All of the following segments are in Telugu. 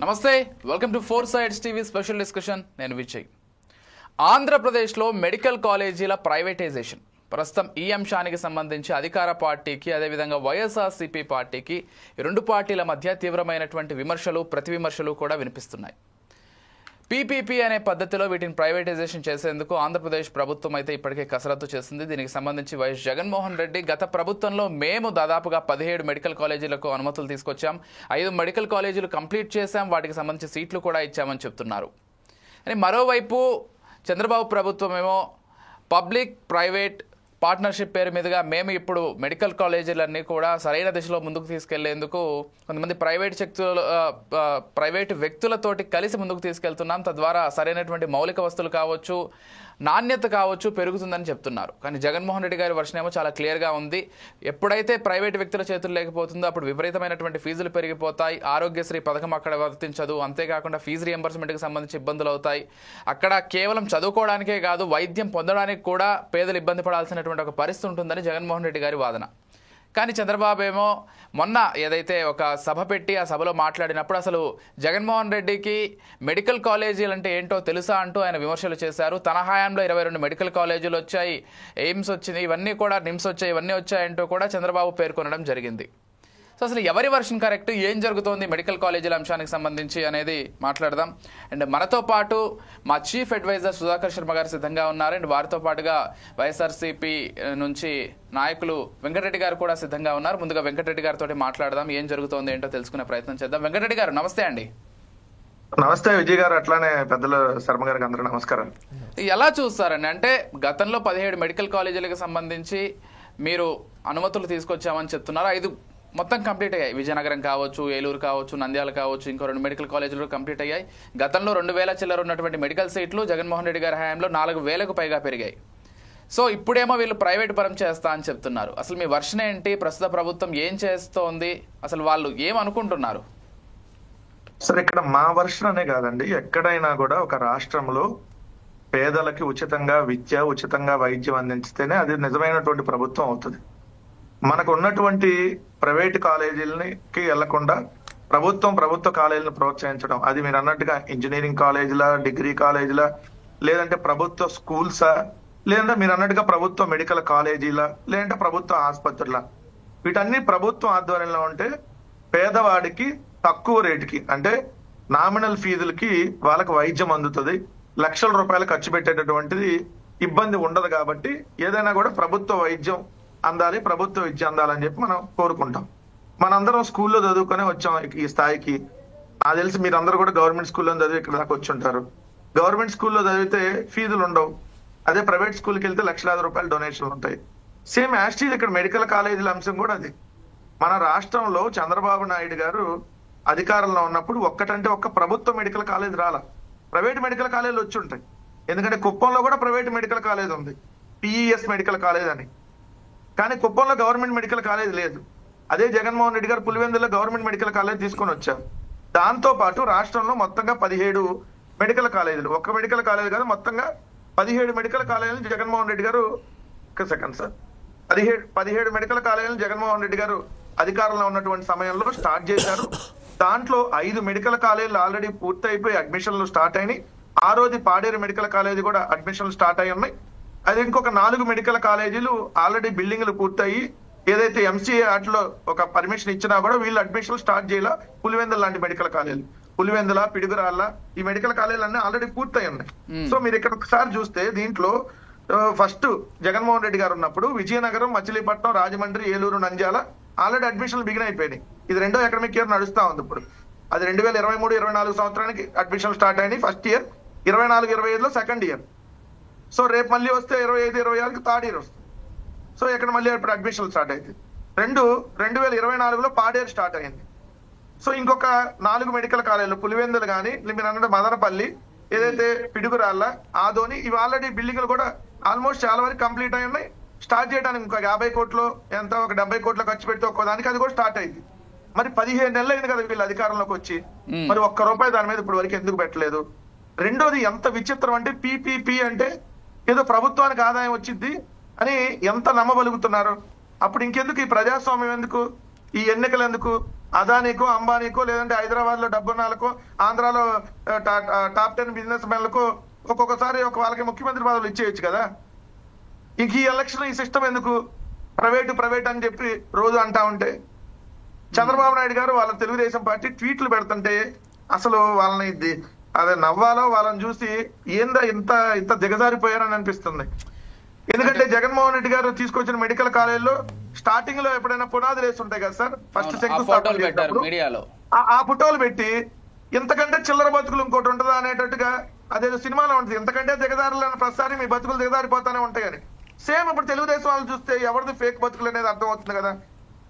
నమస్తే, welcome to four sides TV special discussion. నేను విజయ్. ఆంధ్రప్రదేశ్లో మెడికల్ కాలేజీల ప్రైవేటైజేషన్ ప్రస్తుతం ఈ అంశానికి సంబంధించి అధికార పార్టీకి అదేవిధంగా వైఎస్ఆర్సీపీ పార్టీకి ఈ రెండు పార్టీల మధ్య తీవ్రమైనటువంటి విమర్శలు ప్రతి విమర్శలు కూడా వినిపిస్తున్నాయి. పీపీపీ అనే పద్ధతిలో వీటిని ప్రైవేటైజేషన్ చేసేందుకు ఆంధ్రప్రదేశ్ ప్రభుత్వం అయితే ఇప్పటికే కసరత్తు చేసింది. దీనికి సంబంధించి వైఎస్ జగన్మోహన్ రెడ్డి గత ప్రభుత్వంలో మేము దాదాపుగా 17 మెడికల్ కాలేజీలకు అనుమతులు తీసుకొచ్చాం, 5 మెడికల్ కాలేజీలు కంప్లీట్ చేశాం, వాటికి సంబంధించి సీట్లు కూడా ఇచ్చామని చెప్తున్నారు. అని మరోవైపు చంద్రబాబు ప్రభుత్వం ఏమో పబ్లిక్ ప్రైవేట్ పార్ట్నర్షిప్ పేరు మీదుగా మేము ఇప్పుడు మెడికల్ కాలేజీలన్నీ కూడా సరైన దిశలో ముందుకు తీసుకెళ్లేందుకు కొంతమంది ప్రైవేట్ వ్యక్తులతోటి కలిసి ముందుకు తీసుకెళ్తున్నాం, తద్వారా సరైనటువంటి మౌలిక వస్తువులు కావచ్చు, నాణ్యత కావచ్చు పెరుగుతుందని చెప్తున్నారు. కానీ జగన్మోహన్ రెడ్డి గారి వర్షన్ ఏమో చాలా క్లియర్గా ఉంది. ఎప్పుడైతే ప్రైవేట్ వ్యక్తుల చేతులు లేకపోతుందో అప్పుడు విపరీతమైనటువంటి ఫీజులు పెరిగిపోతాయి, ఆరోగ్యశ్రీ పథకం అక్కడ వర్తించదు, అంతేకాకుండా ఫీజు రియంబర్స్మెంట్కి సంబంధించి ఇబ్బందులు అవుతాయి. అక్కడ కేవలం చదువుకోవడానికే కాదు వైద్యం పొందడానికి కూడా పేదలు ఇబ్బంది పడాల్సినటువంటి ఒక పరిస్థితి ఉంటుందని జగన్మోహన్ రెడ్డి గారి వాదన. కానీ చంద్రబాబు ఏమో మొన్న ఏదైతే ఒక సభ పెట్టి ఆ సభలో మాట్లాడినప్పుడు అసలు జగన్మోహన్ రెడ్డికి మెడికల్ కాలేజీలు అంటే ఏంటో తెలుసా అంటూ ఆయన విమర్శలు చేశారు. తన హయాంలో 22 మెడికల్ కాలేజీలు వచ్చాయి, ఎయిమ్స్ వచ్చింది, ఇవన్నీ కూడా నిమ్స్ వచ్చాయి, ఇవన్నీ వచ్చాయంటూ కూడా చంద్రబాబు పేర్కొనడం జరిగింది. సో అసలు ఎవరి వర్షన్ కరెక్ట్, ఏం జరుగుతోంది మెడికల్ కాలేజీల అంశానికి సంబంధించి అనేది మాట్లాడదాం. అండ్ మనతో పాటు మా చీఫ్ అడ్వైజర్ సుధాకర్ శర్మ గారు సిద్ధంగా ఉన్నారు. అండ్ వారితో పాటుగా వైఎస్ఆర్సీపీ నుంచి నాయకులు వెంకటరెడ్డి గారు కూడా సిద్ధంగా ఉన్నారు. ముందుగా వెంకటరెడ్డి గారితో మాట్లాడదాం, ఏం జరుగుతోంది ఏంటో తెలుసుకునే ప్రయత్నం చేద్దాం. వెంకటరెడ్డి గారు నమస్తే అండి. నమస్తే విజయ్ గారు, అట్లానే పెద్దల శర్మ గారికి అందరూ నమస్కారం. ఎలా చూస్తారండి, అంటే గతంలో 17 మెడికల్ కాలేజీలకు సంబంధించి మీరు అనుమతులు తీసుకొచ్చామని చెప్తున్నారు. 5 మొత్తం కంప్లీట్ అయ్యాయి. విజయనగరం కావచ్చు, ఏలూరు కావచ్చు, నంద్యాల కావచ్చు, ఇంకో 2 మెడికల్ కాలేజీలు కంప్లీట్ అయ్యాయి. గతంలో 2000 చిల్లర ఉన్నటువంటి మెడికల్ సీట్లు జగన్మోహన్ రెడ్డి గారి హయాంలో 4000కు పైగా పెరిగాయి. సో ఇప్పుడేమో వీళ్ళు ప్రైవేట్ పరం చేస్తా అని చెప్తున్నారు. అసలు మీ వర్షన్ ఏంటి, ప్రస్తుత ప్రభుత్వం ఏం చేస్తోంది, అసలు వాళ్ళు ఏమనుకుంటున్నారు? సరే, ఇక్కడ మా వర్షన్ అనే కాదండి, ఎక్కడైనా కూడా ఒక రాష్ట్రంలో పేదలకి ఉచితంగా విద్య, ఉచితంగా వైద్యం అందించితేనే అది నిజమైనటువంటి ప్రభుత్వం అవుతుంది. మనకు ఉన్నటువంటి ప్రైవేట్ కాలేజీలకి వెళ్లకుండా ప్రభుత్వ కాలేజీలను ప్రోత్సహించడం, అది మీరు అన్నట్టుగా ఇంజనీరింగ్ కాలేజీలా, డిగ్రీ కాలేజీలా, లేదంటే ప్రభుత్వ స్కూల్సా, లేదంటే మీరు అన్నట్టుగా ప్రభుత్వ మెడికల్ కాలేజీలా, లేదంటే ప్రభుత్వ ఆసుపత్రులా, వీటన్ని ప్రభుత్వం ఆధ్వర్యంలో ఉంటే పేదవాడికి తక్కువ రేటుకి అంటే నామినల్ ఫీజులకి వాళ్ళకి వైద్యం అందుతుంది, లక్షల రూపాయలు ఖర్చు పెట్టేటటువంటిది ఇబ్బంది ఉండదు. కాబట్టి ఏదైనా కూడా ప్రభుత్వ వైద్యం అందాలి, ప్రభుత్వ విద్య అందాలని చెప్పి మనం కోరుకుంటాం. మనందరం స్కూల్లో చదువుకునే వచ్చాం ఈ స్థాయికి. నాకు తెలిసి మీరందరూ కూడా గవర్నమెంట్ స్కూల్లో చదివి ఇక్కడ దాకా వచ్చి ఉంటారు. గవర్నమెంట్ స్కూల్లో చదివితే ఫీజులు ఉండవు, అదే ప్రైవేట్ స్కూల్కి వెళ్తే లక్షలాది రూపాయలు డొనేషన్లు ఉంటాయి. సేమ్ యాస్టీజ్ ఇక్కడ మెడికల్ కాలేజీల అంశం కూడా అది. మన రాష్ట్రంలో చంద్రబాబు నాయుడు గారు అధికారంలో ఉన్నప్పుడు ఒక్క ప్రభుత్వ మెడికల్ కాలేజ్ రాలా, ప్రైవేట్ మెడికల్ కాలేజీలు వచ్చి ఉంటాయి. ఎందుకంటే కుప్పంలో కూడా ప్రైవేట్ మెడికల్ కాలేజ్ ఉంది, పిఈఎస్ మెడికల్ కాలేజ్ అని. కానీ కుప్పంలో గవర్నమెంట్ మెడికల్ కాలేజ్ లేదు. అదే జగన్మోహన్ రెడ్డి గారు పులివెందులో గవర్నమెంట్ మెడికల్ కాలేజ్ తీసుకొని వచ్చారు. దాంతో పాటు రాష్ట్రంలో మొత్తంగా 17 మెడికల్ కాలేజీలు, ఒక్క మెడికల్ కాలేజ్ కాదు, మొత్తంగా 17 మెడికల్ కాలేజీలు జగన్మోహన్ రెడ్డి గారు 17 మెడికల్ కాలేజీలు జగన్మోహన్ రెడ్డి గారు అధికారంలో ఉన్నటువంటి సమయంలో స్టార్ట్ చేశారు. దాంట్లో 5 మెడికల్ కాలేజీలు ఆల్రెడీ పూర్తి అయిపోయి అడ్మిషన్లు స్టార్ట్ అయినాయి. ఆ రోజు పాడేరు మెడికల్ కాలేజీ కూడా అడ్మిషన్లు స్టార్ట్ అయి ఉన్నాయి. అది ఇంకొక 4 మెడికల్ కాలేజీలు ఆల్రెడీ బిల్డింగ్లు పూర్తయి, ఏదైతే ఎంసీఏ వాటిలో ఒక పర్మిషన్ ఇచ్చినా కూడా వీళ్ళు అడ్మిషన్లు స్టార్ట్ చేయాల. పులివెందుల లాంటి మెడికల్ కాలేజీలు, పులివెందుల, పిడుగురాళ్ళ, ఈ మెడికల్ కాలేజీలు అన్నీ ఆల్రెడీ పూర్తయి ఉన్నాయి. సో మీరు ఇక్కడ ఒకసారి చూస్తే దీంట్లో ఫస్ట్ జగన్మోహన్ రెడ్డి గారు ఉన్నప్పుడు విజయనగరం, మచిలీపట్నం, రాజమండ్రి, ఏలూరు, నంద్యాల ఆల్రెడీ అడ్మిషన్లు బిగిన్ అయిపోయినాయి. ఇది 2వ అకాడమిక్ ఇయర్ నడుస్తా ఉంది. ఇప్పుడు అది 2023-24 సంవత్సరానికి అడ్మిషన్ స్టార్ట్ అయినాయి. ఫస్ట్ ఇయర్ 24-25లో సెకండ్ ఇయర్. సో రేపు మళ్ళీ వస్తే 25-26కి థర్డ్ ఇయర్ వస్తుంది. సో ఇక్కడ మళ్ళీ ఇప్పుడు అడ్మిషన్లు స్టార్ట్ అయింది. 2024లో పాడేరు స్టార్ట్ అయింది. సో ఇంకొక 4 మెడికల్ కాలేజీలు పులివెందులు కానీ, మీరు అన్నట్టు మదనపల్లి, ఏదైతే పిడుగురాళ్ళ, ఆదోని, ఇవి ఆల్రెడీ బిల్డింగ్లు కూడా ఆల్మోస్ట్ చాలా వరకు కంప్లీట్ అయి ఉన్నాయి. స్టార్ట్ చేయడానికి ఇంకొక 50 కోట్లు ఎంత, ఒక 70 కోట్లు ఖర్చు పెడితే ఒక్కోదానికి అది కూడా స్టార్ట్ అయింది. మరి 15 నెలలు అయింది కదా వీళ్ళు అధికారంలోకి వచ్చి, మరి ₹1 దాని మీద ఇప్పుడు వరకు ఎందుకు పెట్టలేదు? రెండోది ఎంత విచిత్రం అంటే పీపీపీ అంటే ఏదో ప్రభుత్వానికి ఆదాయం వచ్చింది అని ఎంత నమ్మబలుగుతున్నారు. అప్పుడు ఇంకెందుకు ఈ ప్రజాస్వామ్యం ఎందుకు? ఈ ఎన్నికలు ఎందుకు? అదానికో అంబానీకో లేదంటే హైదరాబాద్ లో డబ్బున్నాలకో ఆంధ్రాలో టాప్ 10 బిజినెస్ మెన్లకు ఒక్కొక్కసారి వాళ్ళకి ముఖ్యమంత్రి పదవులు ఇచ్చేయచ్చు కదా. ఇంక ఈ ఎలక్షన్ ఈ సిస్టమ్ ఎందుకు? ప్రైవేట్ అని చెప్పి రోజు అంటా ఉంటే చంద్రబాబు నాయుడు గారు వాళ్ళ తెలుగుదేశం పార్టీ ట్వీట్లు పెడుతుంటే అసలు వాళ్ళని అదే నవ్వాలో వాళ్ళని చూసి ఏందా ఇంత దిగజారిపోయారని అనిపిస్తుంది. ఎందుకంటే జగన్మోహన్ రెడ్డి గారు తీసుకొచ్చిన మెడికల్ కాలేజీలో స్టార్టింగ్ లో ఎప్పుడైనా పునాదులు వేసి ఉంటాయి కదా సార్, ఫస్ట్ ఆ ఫోటోలు పెట్టి ఇంతకంటే చిల్లర బతుకులు ఇంకోటి ఉంటుందా అనేటట్టుగా అదేదో సినిమాలో ఉంటుంది, ఎంతకంటే దిగదారులు ప్రతిసారి మీ బతుకులు దిగదారిపోతానే ఉంటాయని. సేమ్ ఇప్పుడు తెలుగుదేశం వాళ్ళు చూస్తే ఎవరిది ఫేక్ బతుకులు అనేది అర్థం అవుతుంది కదా.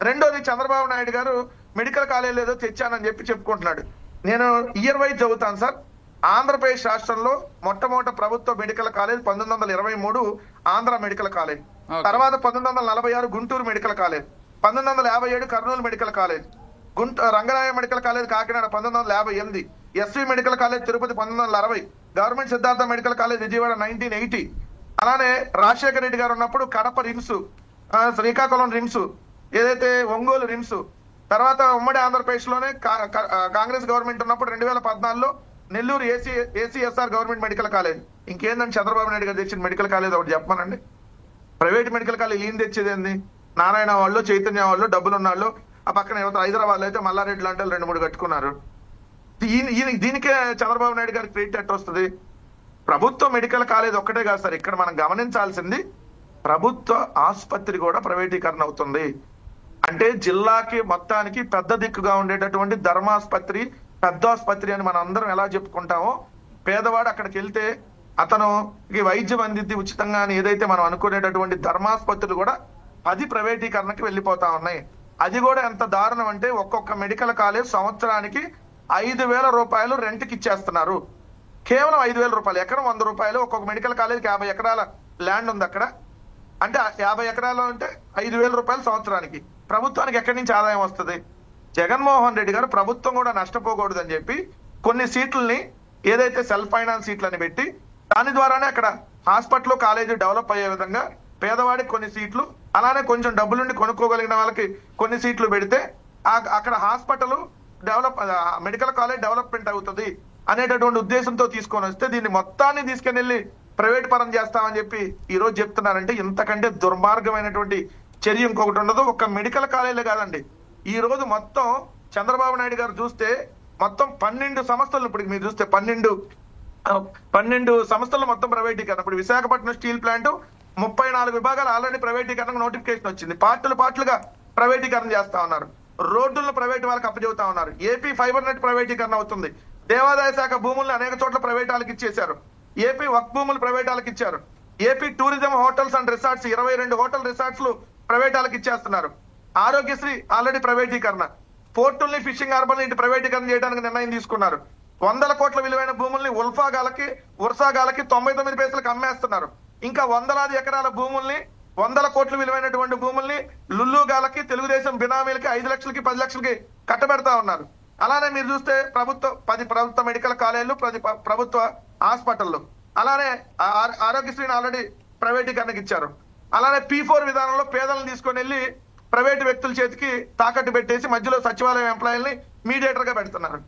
రెండోది చంద్రబాబు నాయుడు గారు మెడికల్ కాలేజీలో ఏదో తెచ్చానని చెప్పుకుంటున్నాడు. నేను ఇయర్ వైజ్ చదువుతాను సార్. ఆంధ్రప్రదేశ్ రాష్ట్రంలో మొట్టమొదటి ప్రభుత్వ medical college 1923 Andhra medical college, తర్వాత 1946 Guntur medical college, 1957 Kurnool medical college, Rangaraya medical college Kakinada 1958, SV medical college Tirupati 1960, government Siddhartha medical college Vijayawada 1980. అలానే రాజశేఖర రెడ్డి గారు ఉన్నప్పుడు కడప రిమ్స్, శ్రీకాకుళం రిమ్స్, ఏదైతే ఒంగోలు రిమ్స్, తర్వాత ఉమ్మడి ఆంధ్రప్రదేశ్ లోనే కాంగ్రెస్ గవర్నమెంట్ ఉన్నప్పుడు 2014లో Nellore ACSR government medical college. ఇంకేందండి చంద్రబాబు నాయుడు గారు తెచ్చిన మెడికల్ కాలేజ్ ఒకటి చెప్పమనండి. ప్రైవేట్ మెడికల్ కాలేజ్ ఈయన తెచ్చేది ఏంది? నారాయణ వాళ్ళు, చైతన్య వాళ్ళు, డబ్బులు ఉన్నాళ్ళు. ఆ పక్కన హైదరాబాద్ లో అయితే మల్లారెడ్డి లాంటి 2-3 కట్టుకున్నారు. దీనికే చంద్రబాబు నాయుడు గారికి క్రెడిట్ ఎట్ట వస్తుంది? ప్రభుత్వ మెడికల్ కాలేజ్ ఒక్కటే కాదు సార్, ఇక్కడ మనం గమనించాల్సింది ప్రభుత్వ ఆసుపత్రి కూడా ప్రైవేటీకరణ అవుతుంది. అంటే జిల్లాకి మొత్తానికి పెద్ద దిక్కుగా ఉండేటటువంటి ధర్మాసుపత్రి, పెద్ద ఆసుపత్రి అని మనం అందరం ఎలా చెప్పుకుంటామో, పేదవాడు అక్కడికి వెళ్తే అతను వైద్యం అందిద్ది ఉచితంగా అని ఏదైతే మనం అనుకునేటటువంటి ధర్మాసుపత్రులు కూడా 10 ప్రైవేటీకరణకి వెళ్ళిపోతా ఉన్నాయి. అది కూడా ఎంత దారుణం అంటే ఒక్కొక్క మెడికల్ కాలేజ్ సంవత్సరానికి 5,000 రూపాయలు రెంట్కి ఇచ్చేస్తున్నారు. కేవలం 5,000 రూపాయలు, ఎకరం 100 రూపాయలు. ఒక్కొక్క మెడికల్ కాలేజ్కి 50 ఎకరాల ల్యాండ్ ఉంది అక్కడ. అంటే 50 ఎకరాలు అంటే 5,000 రూపాయలు సంవత్సరానికి. ప్రభుత్వానికి ఎక్కడి నుంచి ఆదాయం వస్తుంది? జగన్మోహన్ రెడ్డి గారు ప్రభుత్వం కూడా నష్టపోకూడదని చెప్పి కొన్ని సీట్లని ఏదైతే సెల్ఫ్ ఫైనాన్స్ సీట్లని పెట్టి దాని ద్వారానే అక్కడ హాస్పిటల్ కాలేజీ డెవలప్ అయ్యే విధంగా పేదవాడికి కొన్ని సీట్లు, అలానే కొంచెం డబ్బులుండి కొనుక్కోగలిగిన వాళ్ళకి కొన్ని సీట్లు పెడితే అక్కడ హాస్పిటల్ మెడికల్ కాలేజ్ డెవలప్మెంట్ అవుతుంది అనేటటువంటి ఉద్దేశంతో తీసుకొని వస్తే దీన్ని మొత్తాన్ని తీసుకెళ్ళి ప్రైవేట్ పరం చేస్తామని చెప్పి ఈ రోజు చెప్తున్నారంటే ఇంతకంటే దుర్మార్గమైనటువంటి చర్య ఇంకొకటి ఉండదు. ఒక మెడికల్ కాలేజీలే కాదండి, ఈ రోజు మొత్తం చంద్రబాబు నాయుడు గారు చూస్తే మొత్తం 12 సంస్థలు, ఇప్పుడు మీరు చూస్తే 12 సంస్థలు మొత్తం ప్రైవేటీకరణ. ఇప్పుడు విశాఖపట్నం స్టీల్ ప్లాంట్ 34 విభాగాలు ఆల్రెడీ ప్రైవేటీకరణకు నోటిఫికేషన్ వచ్చింది. పార్ట్లుగా ప్రైవేటీకరణ చేస్తా ఉన్నారు. రోడ్డులను ప్రైవేట్ వాళ్ళకి అప్పచెబుతా ఉన్నారు. ఏపీ ఫైబర్ నెట్ ప్రైవేటీకరణ అవుతుంది. దేవాదాయ శాఖ భూములను అనేక చోట్ల ప్రైవేట్ వాళ్ళకి ఇచ్చేశారు. ఏపీ వక్ భూములు ప్రైవేట్ వాళ్ళకి ఇచ్చారు. AP tourism hotels and resorts 22 hotel resorts private వాళ్ళకి ఇచ్చేస్తున్నారు. ఆరోగ్యశ్రీ ఆల్రెడీ ప్రైవేటీకరణ. పోర్టుల్ని, ఫిషింగ్ హార్బర్ని ఇంటి ప్రైవేటీకరణ చేయడానికి నిర్ణయం తీసుకున్నారు. 100 కోట్ల విలువైన భూముల్ని ఉర్సాగాలకి 99 పైసలకు అమ్మేస్తున్నారు. ఇంకా వందలాది ఎకరాల భూముల్ని, 100 కోట్ల విలువైనటువంటి భూముల్ని లుల్లుగాలకి, తెలుగుదేశం బినామీలకి 5 లక్షలకి 10 లక్షలకి కట్టబెడతా ఉన్నారు. అలానే మీరు చూస్తే 10 ప్రభుత్వ మెడికల్ కాలేజీలు, ప్రభుత్వ హాస్పిటల్లు, అలానే ఆరోగ్యశ్రీని ఆల్రెడీ ప్రైవేటీకరణకి ఇచ్చారు. అలానే P4 విధానంలో పేదలను తీసుకొని వెళ్ళి ప్రైవేటు వ్యక్తుల చేతికి తాకట్టు పెట్టేసి మధ్యలో సచివాలయం ఎంప్లాయీల్ని మీడియేటర్ గా పెడుతున్నారు.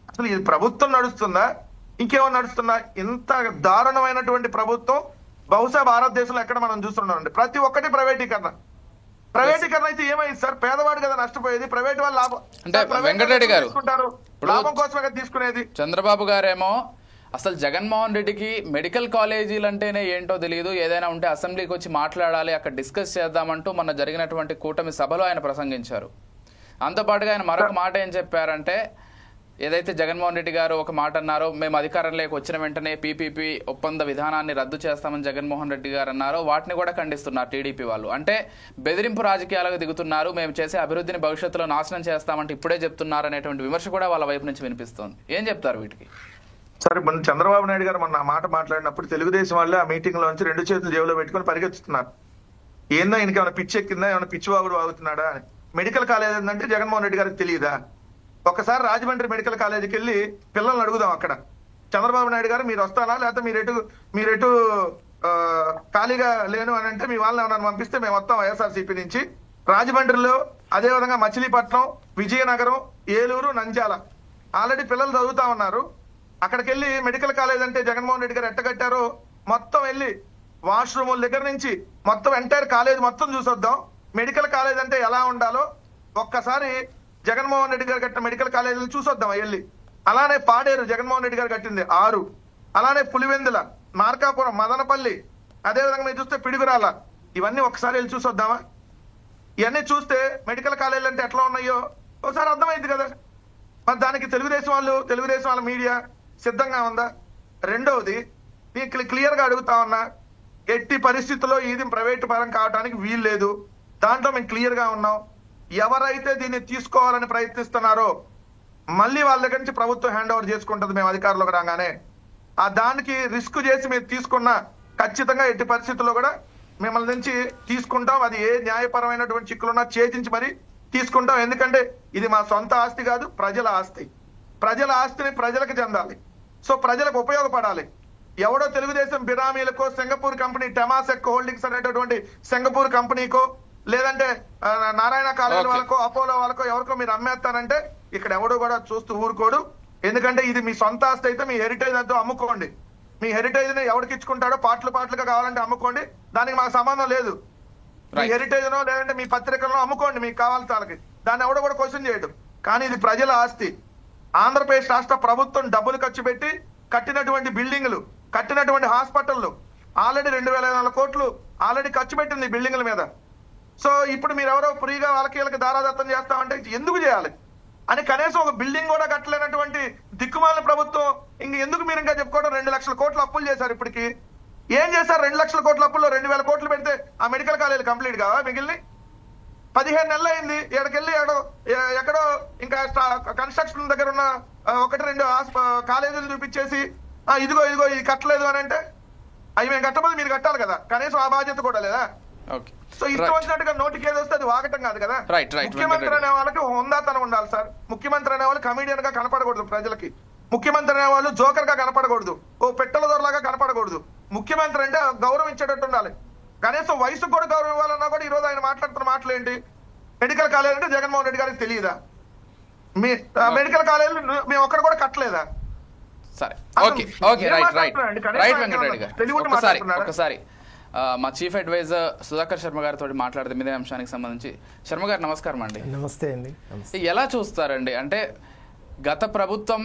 అసలు ఇది ప్రభుత్వం నడుస్తుందా, ఇంకేమో నడుస్తుందా? ఇంత దారుణమైనటువంటి ప్రభుత్వం బహుశా భారతదేశంలో ఎక్కడ మనం చూస్తున్నామండి. ప్రతి ఒక్కటి ప్రైవేటీకరణ అయితే ఏమైంది సార్? పేదవాడు కదా నష్టపోయేది, ప్రైవేట్ వాళ్ళు లాభం అంటే వెంకటరెడ్డి గారు లాభం కోసమే తీసుకునేది. చంద్రబాబు గారేమో అసలు జగన్మోహన్ రెడ్డికి మెడికల్ కాలేజీలు అంటేనే ఏంటో తెలియదు, ఏదైనా ఉంటే అసెంబ్లీకి వచ్చి మాట్లాడాలి, అక్కడ డిస్కస్ చేద్దామంటూ మొన్న జరిగినటువంటి కూటమి సభలో ఆయన ప్రసంగించారు. అంతపాటుగా ఆయన మరొక మాట ఏం చెప్పారంటే, ఏదైతే జగన్మోహన్ రెడ్డి గారు ఒక మాట అన్నారో, మేము అధికారంలోకి వచ్చిన వెంటనే PPP ఒప్పంద విధానాన్ని రద్దు చేస్తామని జగన్మోహన్ రెడ్డి గారు అన్నారో, వాటిని కూడా ఖండిస్తున్నారు టీడీపీ వాళ్ళు. అంటే బెదిరింపు రాజకీయాలకు దిగుతున్నారు, మేము చేసే అభివృద్ధిని భవిష్యత్తులో నాశనం చేస్తామంటే ఇప్పుడే చెప్తున్నారు అనేటువంటి విమర్శ కూడా వాళ్ళ వైపు నుంచి వినిపిస్తోంది. ఏం చెప్తారు వీటికి? సరే, మన చంద్రబాబు నాయుడు గారు మొన్న ఆ మాట మాట్లాడినప్పుడు తెలుగుదేశం వాళ్ళే ఆ మీటింగ్ లో నుంచి 2 చేతులు జేబులో పెట్టుకుని పరిగెత్తుతున్నారు. ఏందో ఈయనకి ఏమైనా పిచ్చి ఎక్కిందా, ఏమైనా పిచ్చివాగుడు వాగుతున్నాడా అని. మెడికల్ కాలేజ్ ఏంటంటే జగన్మోహన్ రెడ్డి గారికి తెలియదా? ఒకసారి రాజమండ్రి మెడికల్ కాలేజీకి వెళ్ళి పిల్లల్ని అడుగుదాం. అక్కడ చంద్రబాబు నాయుడు గారు మీరు వస్తానా, లేకపోతే మీరెటు ఖాళీగా లేను అని అంటే మీ వాళ్ళని ఏమన్నా పంపిస్తే మేము వస్తాం వైఎస్ఆర్సీపీ నుంచి. రాజమండ్రిలో అదేవిధంగా మచిలీపట్నం, విజయనగరం, ఏలూరు, నంద్యాల ఆల్రెడీ పిల్లలు చదువుతా ఉన్నారు. అక్కడికి వెళ్ళి మెడికల్ కాలేజ్ అంటే జగన్మోహన్ రెడ్డి గారు ఎట్టగట్టారో మొత్తం వెళ్ళి వాష్రూముల దగ్గర నుంచి మొత్తం ఎంటైర్ కాలేజ్ మొత్తం చూసొద్దాం. మెడికల్ కాలేజ్ అంటే ఎలా ఉండాలో ఒక్కసారి జగన్మోహన్ రెడ్డి గారు కట్టిన మెడికల్ కాలేజీలు చూసొద్దాం వెళ్ళి. అలానే పాడేరు జగన్మోహన్ రెడ్డి గారు కట్టింది 6, అలానే పులివెందుల, మార్కాపురం, మదనపల్లి, అదేవిధంగా మీరు చూస్తే పిడుగురాల, ఇవన్నీ ఒకసారి వెళ్ళి చూసొద్దామా? ఇవన్నీ చూస్తే మెడికల్ కాలేజీలు అంటే ఎట్లా ఉన్నాయో ఒకసారి అర్థమైంది కదా. మరి దానికి తెలుగుదేశం వాళ్ళ మీడియా సిద్ధంగా ఉందా? రెండవది మీకు క్లియర్ గా అడుగుతా ఉన్నా, ఎట్టి పరిస్థితుల్లో ఇది ప్రైవేట్ పరం కావడానికి వీలు లేదు. దాంట్లో మేము క్లియర్ గా ఉన్నాం. ఎవరైతే దీన్ని తీసుకోవాలని ప్రయత్నిస్తున్నారో మళ్ళీ వాళ్ళ దగ్గర నుంచి ప్రభుత్వం హ్యాండ్ ఓవర్ చేసుకుంటుంది మేము అధికారంలోకి రాగానే. ఆ దానికి రిస్క్ చేసి మీరు తీసుకున్నా ఖచ్చితంగా ఎట్టి పరిస్థితుల్లో కూడా మిమ్మల్ని నుంచి తీసుకుంటాం. అది ఏ న్యాయపరమైనటువంటి చిక్కులున్నా ఛేదించి మరి తీసుకుంటాం. ఎందుకంటే ఇది మా సొంత ఆస్తి కాదు, ప్రజల ఆస్తి. ప్రజల ఆస్తిని ప్రజలకు చెందాలి. సో ప్రజలకు ఉపయోగపడాలి. ఎవడో తెలుగుదేశం బిరామీలకో, సింగపూర్ కంపెనీ టెమాసెక్ హోల్డింగ్స్ అనేటటువంటి సింగపూర్ కంపెనీకో, లేదంటే నారాయణ కాలేజ్ వాళ్ళకో, అపోలో వాళ్ళకో ఎవరికో మీరు అమ్మేస్తానంటే ఇక్కడ ఎవడో కూడా చూస్తూ ఊరుకోడు. ఎందుకంటే ఇది మీ సొంత ఆస్తి అయితే మీ హెరిటేజ్ అంతా అమ్ముకోండి. మీ హెరిటేజ్ ని ఎవరికి ఇచ్చుకుంటాడో పాటలుగా కావాలంటే అమ్ముకోండి, దానికి మాకు సంబంధం లేదు. మీ హెరిటేజ్ నో లేదంటే మీ పత్రికలను అమ్ముకోండి మీకు కావాల్సిన వాళ్ళకి, దాన్ని ఎవడో కూడా క్వశ్చన్ చేయడు. కానీ ఇది ప్రజల ఆస్తి. ఆంధ్రప్రదేశ్ రాష్ట్ర ప్రభుత్వం డబ్బులు ఖర్చు పెట్టి కట్టినటువంటి బిల్డింగ్లు, కట్టినటువంటి హాస్పిటల్లు ఆల్రెడీ 2,500 కోట్లు ఆల్రెడీ ఖర్చు పెట్టింది బిల్డింగ్ల మీద. సో ఇప్పుడు మీరు ఎవరో ఫ్రీగా వాళ్ళకి దారాదత్తం చేస్తామంటే ఎందుకు చేయాలి అని కనీసం ఒక బిల్డింగ్ కూడా కట్టలేనటువంటి దిక్కుమాలిన ప్రభుత్వం ఎందుకు మీరు ఇంకా చెప్పుకోవడం 2 లక్షల కోట్లు అప్పులు చేశారు. ఇప్పటికి ఏం చేశారు? 2 లక్షల కోట్ల అప్పుల్లో 2,000 కోట్లు పెడితే ఆ మెడికల్ కాలేజ్ కంప్లీట్ కావా? మిగిలిన 15 నెలలు అయింది. ఎక్కడికెళ్ళి ఎక్కడో ఇంకా కన్స్ట్రక్షన్ దగ్గర ఉన్న 1-2 కాలేజీలు చూపించేసి ఇదిగో ఇది కట్టలేదు అని అంటే అవి మేము కట్టబోదు మీరు కట్టాలి కదా, కనీసం ఆ బాధ్యత కూడా లేదా? సో ఇష్టం వచ్చినట్టుగా నోటికి ఏది వస్తే అది వాగటం కాదు కదా. ముఖ్యమంత్రి అనే వాళ్ళకి హోందాతనం ఉండాలి సార్. ముఖ్యమంత్రి అనే వాళ్ళు కమీడియన్ గా కనపడకూడదు ప్రజలకి. ముఖ్యమంత్రి అనే వాళ్ళు జోకర్ గా కనపడకూడదు, ఓ పెట్టెల దొరలాగా కనపడకూడదు. ముఖ్యమంత్రి అంటే గౌరవం ఇచ్చేటట్టు ఉండాలి. కనీసం వయసుకు కూడా గౌరవం ఇవ్వాలన్నా కూడా ఈ రోజు ఆయన మాట్లాడుతున్న మాటలు ఏంటి? మెడికల్ కాలేజ్ అంటే జగన్మోహన్ రెడ్డి గారికి తెలియదా? మీ మెడికల్ కాలేజ్ మేము ఒక్కరు కూడా కట్టలేదా? సరే, ఓకే, రైట్ వెంకటరెడ్డి గారు ఒకసారి మా చీఫ్ అడ్వైజర్ సుధాకర్ శర్మ గారితో మాట్లాడితే ఇదే అంశానికి సంబంధించి. శర్మ గారు నమస్కారం అండి. నమస్తే అండి. ఎలా చూస్తారండి అంటే గత ప్రభుత్వం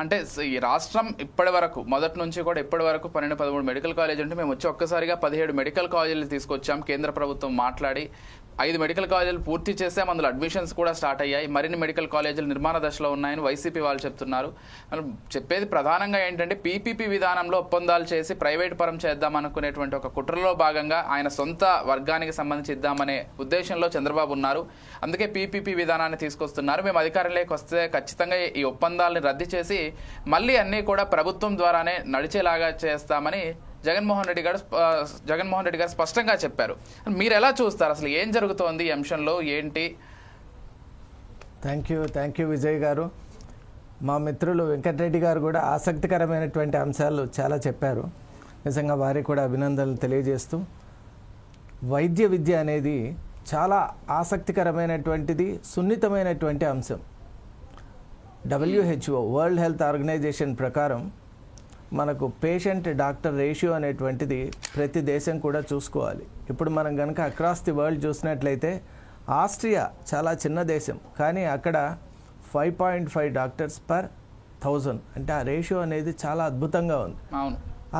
అంటే ఈ రాష్ట్రం ఇప్పటి వరకు మొదటి నుంచి కూడా ఇప్పటి వరకు 12-13 మెడికల్ కాలేజ్ ఉంటే మేము వచ్చి ఒక్కసారిగా 17 మెడికల్ కాలేజీలు తీసుకొచ్చాం. కేంద్ర ప్రభుత్వం మాట్లాడి 5 మెడికల్ కాలేజీలు పూర్తి చేసాం, అందులో అడ్మిషన్స్ కూడా స్టార్ట్ అయ్యాయి. మరిన్ని మెడికల్ కాలేజీలు నిర్మాణ దశలో ఉన్నాయని వైసీపీ వాళ్ళు చెప్తున్నారు. చెప్పేది ప్రధానంగా ఏంటంటే పీపీపీ విధానంలో ఒప్పందాలు చేసి ప్రైవేట్ పరం చేద్దాం అనుకునేటువంటి ఒక కుట్రలో భాగంగా ఆయన సొంత వర్గానికి సంబంధించి ఇద్దామనే ఉద్దేశంలో చంద్రబాబు ఉన్నారు. అందుకే పీపీపీ విధానాన్ని తీసుకొస్తున్నారు. మేము అధికారంలోకి వస్తే ఖచ్చితంగా ఈ ఒప్పందాలని రద్దు చేసి మళ్ళీ అన్నీ కూడా ప్రభుత్వం ద్వారానే నడిచేలాగా చేస్తామని జగన్మోహన్ రెడ్డి గారు స్పష్టంగా చెప్పారు. మీరు ఎలా చూస్తారు? అసలు ఏం జరుగుతోంది ఈ అంశంలో ఏంటి? థ్యాంక్ యూ విజయ్ గారు. మా మిత్రులు వెంకటరెడ్డి గారు కూడా ఆసక్తికరమైనటువంటి అంశాలు చాలా చెప్పారు. నిజంగా వారికి కూడా అభినందనలు తెలియజేస్తూ, వైద్య విద్య అనేది చాలా ఆసక్తికరమైనటువంటిది, సున్నితమైనటువంటి అంశం. WHO వరల్డ్ హెల్త్ ఆర్గనైజేషన్ ప్రకారం మనకు పేషెంట్ డాక్టర్ రేషియో అనేటువంటిది ప్రతి దేశం కూడా చూసుకోవాలి. ఇప్పుడు మనం కనుక అక్రాస్ ది వరల్డ్ చూసినట్లయితే ఆస్ట్రియా చాలా చిన్న దేశం, కానీ అక్కడ 5.5 డాక్టర్స్ పర్ 1000, అంటే ఆ రేషియో అనేది చాలా అద్భుతంగా ఉంది.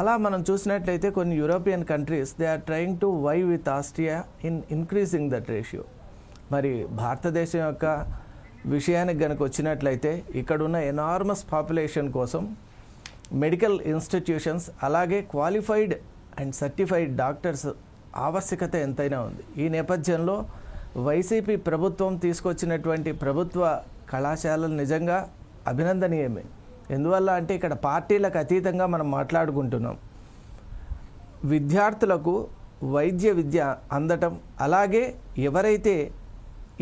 అలా మనం చూసినట్లయితే కొన్ని European countries they are trying to vie with Austria in increasing that ratio. మరి భారతదేశం యొక్క విషయానికి కనుక వచ్చినట్లయితే ఇక్కడున్న ఎనార్మస్ పాపులేషన్ కోసం మెడికల్ ఇన్స్టిట్యూషన్స్ అలాగే క్వాలిఫైడ్ అండ్ సర్టిఫైడ్ డాక్టర్స్ ఆవశ్యకత ఎంతైనా ఉంది. ఈ నేపథ్యంలో వైసీపీ ప్రభుత్వం తీసుకొచ్చినటువంటి ప్రభుత్వ కళాశాలలు నిజంగా అభినందనీయమే. ఎందువల్ల అంటే ఇక్కడ పార్టీలకు అతీతంగా మనం మాట్లాడుకుంటున్నాం. విద్యార్థులకు వైద్య విద్య అందటం, అలాగే ఎవరైతే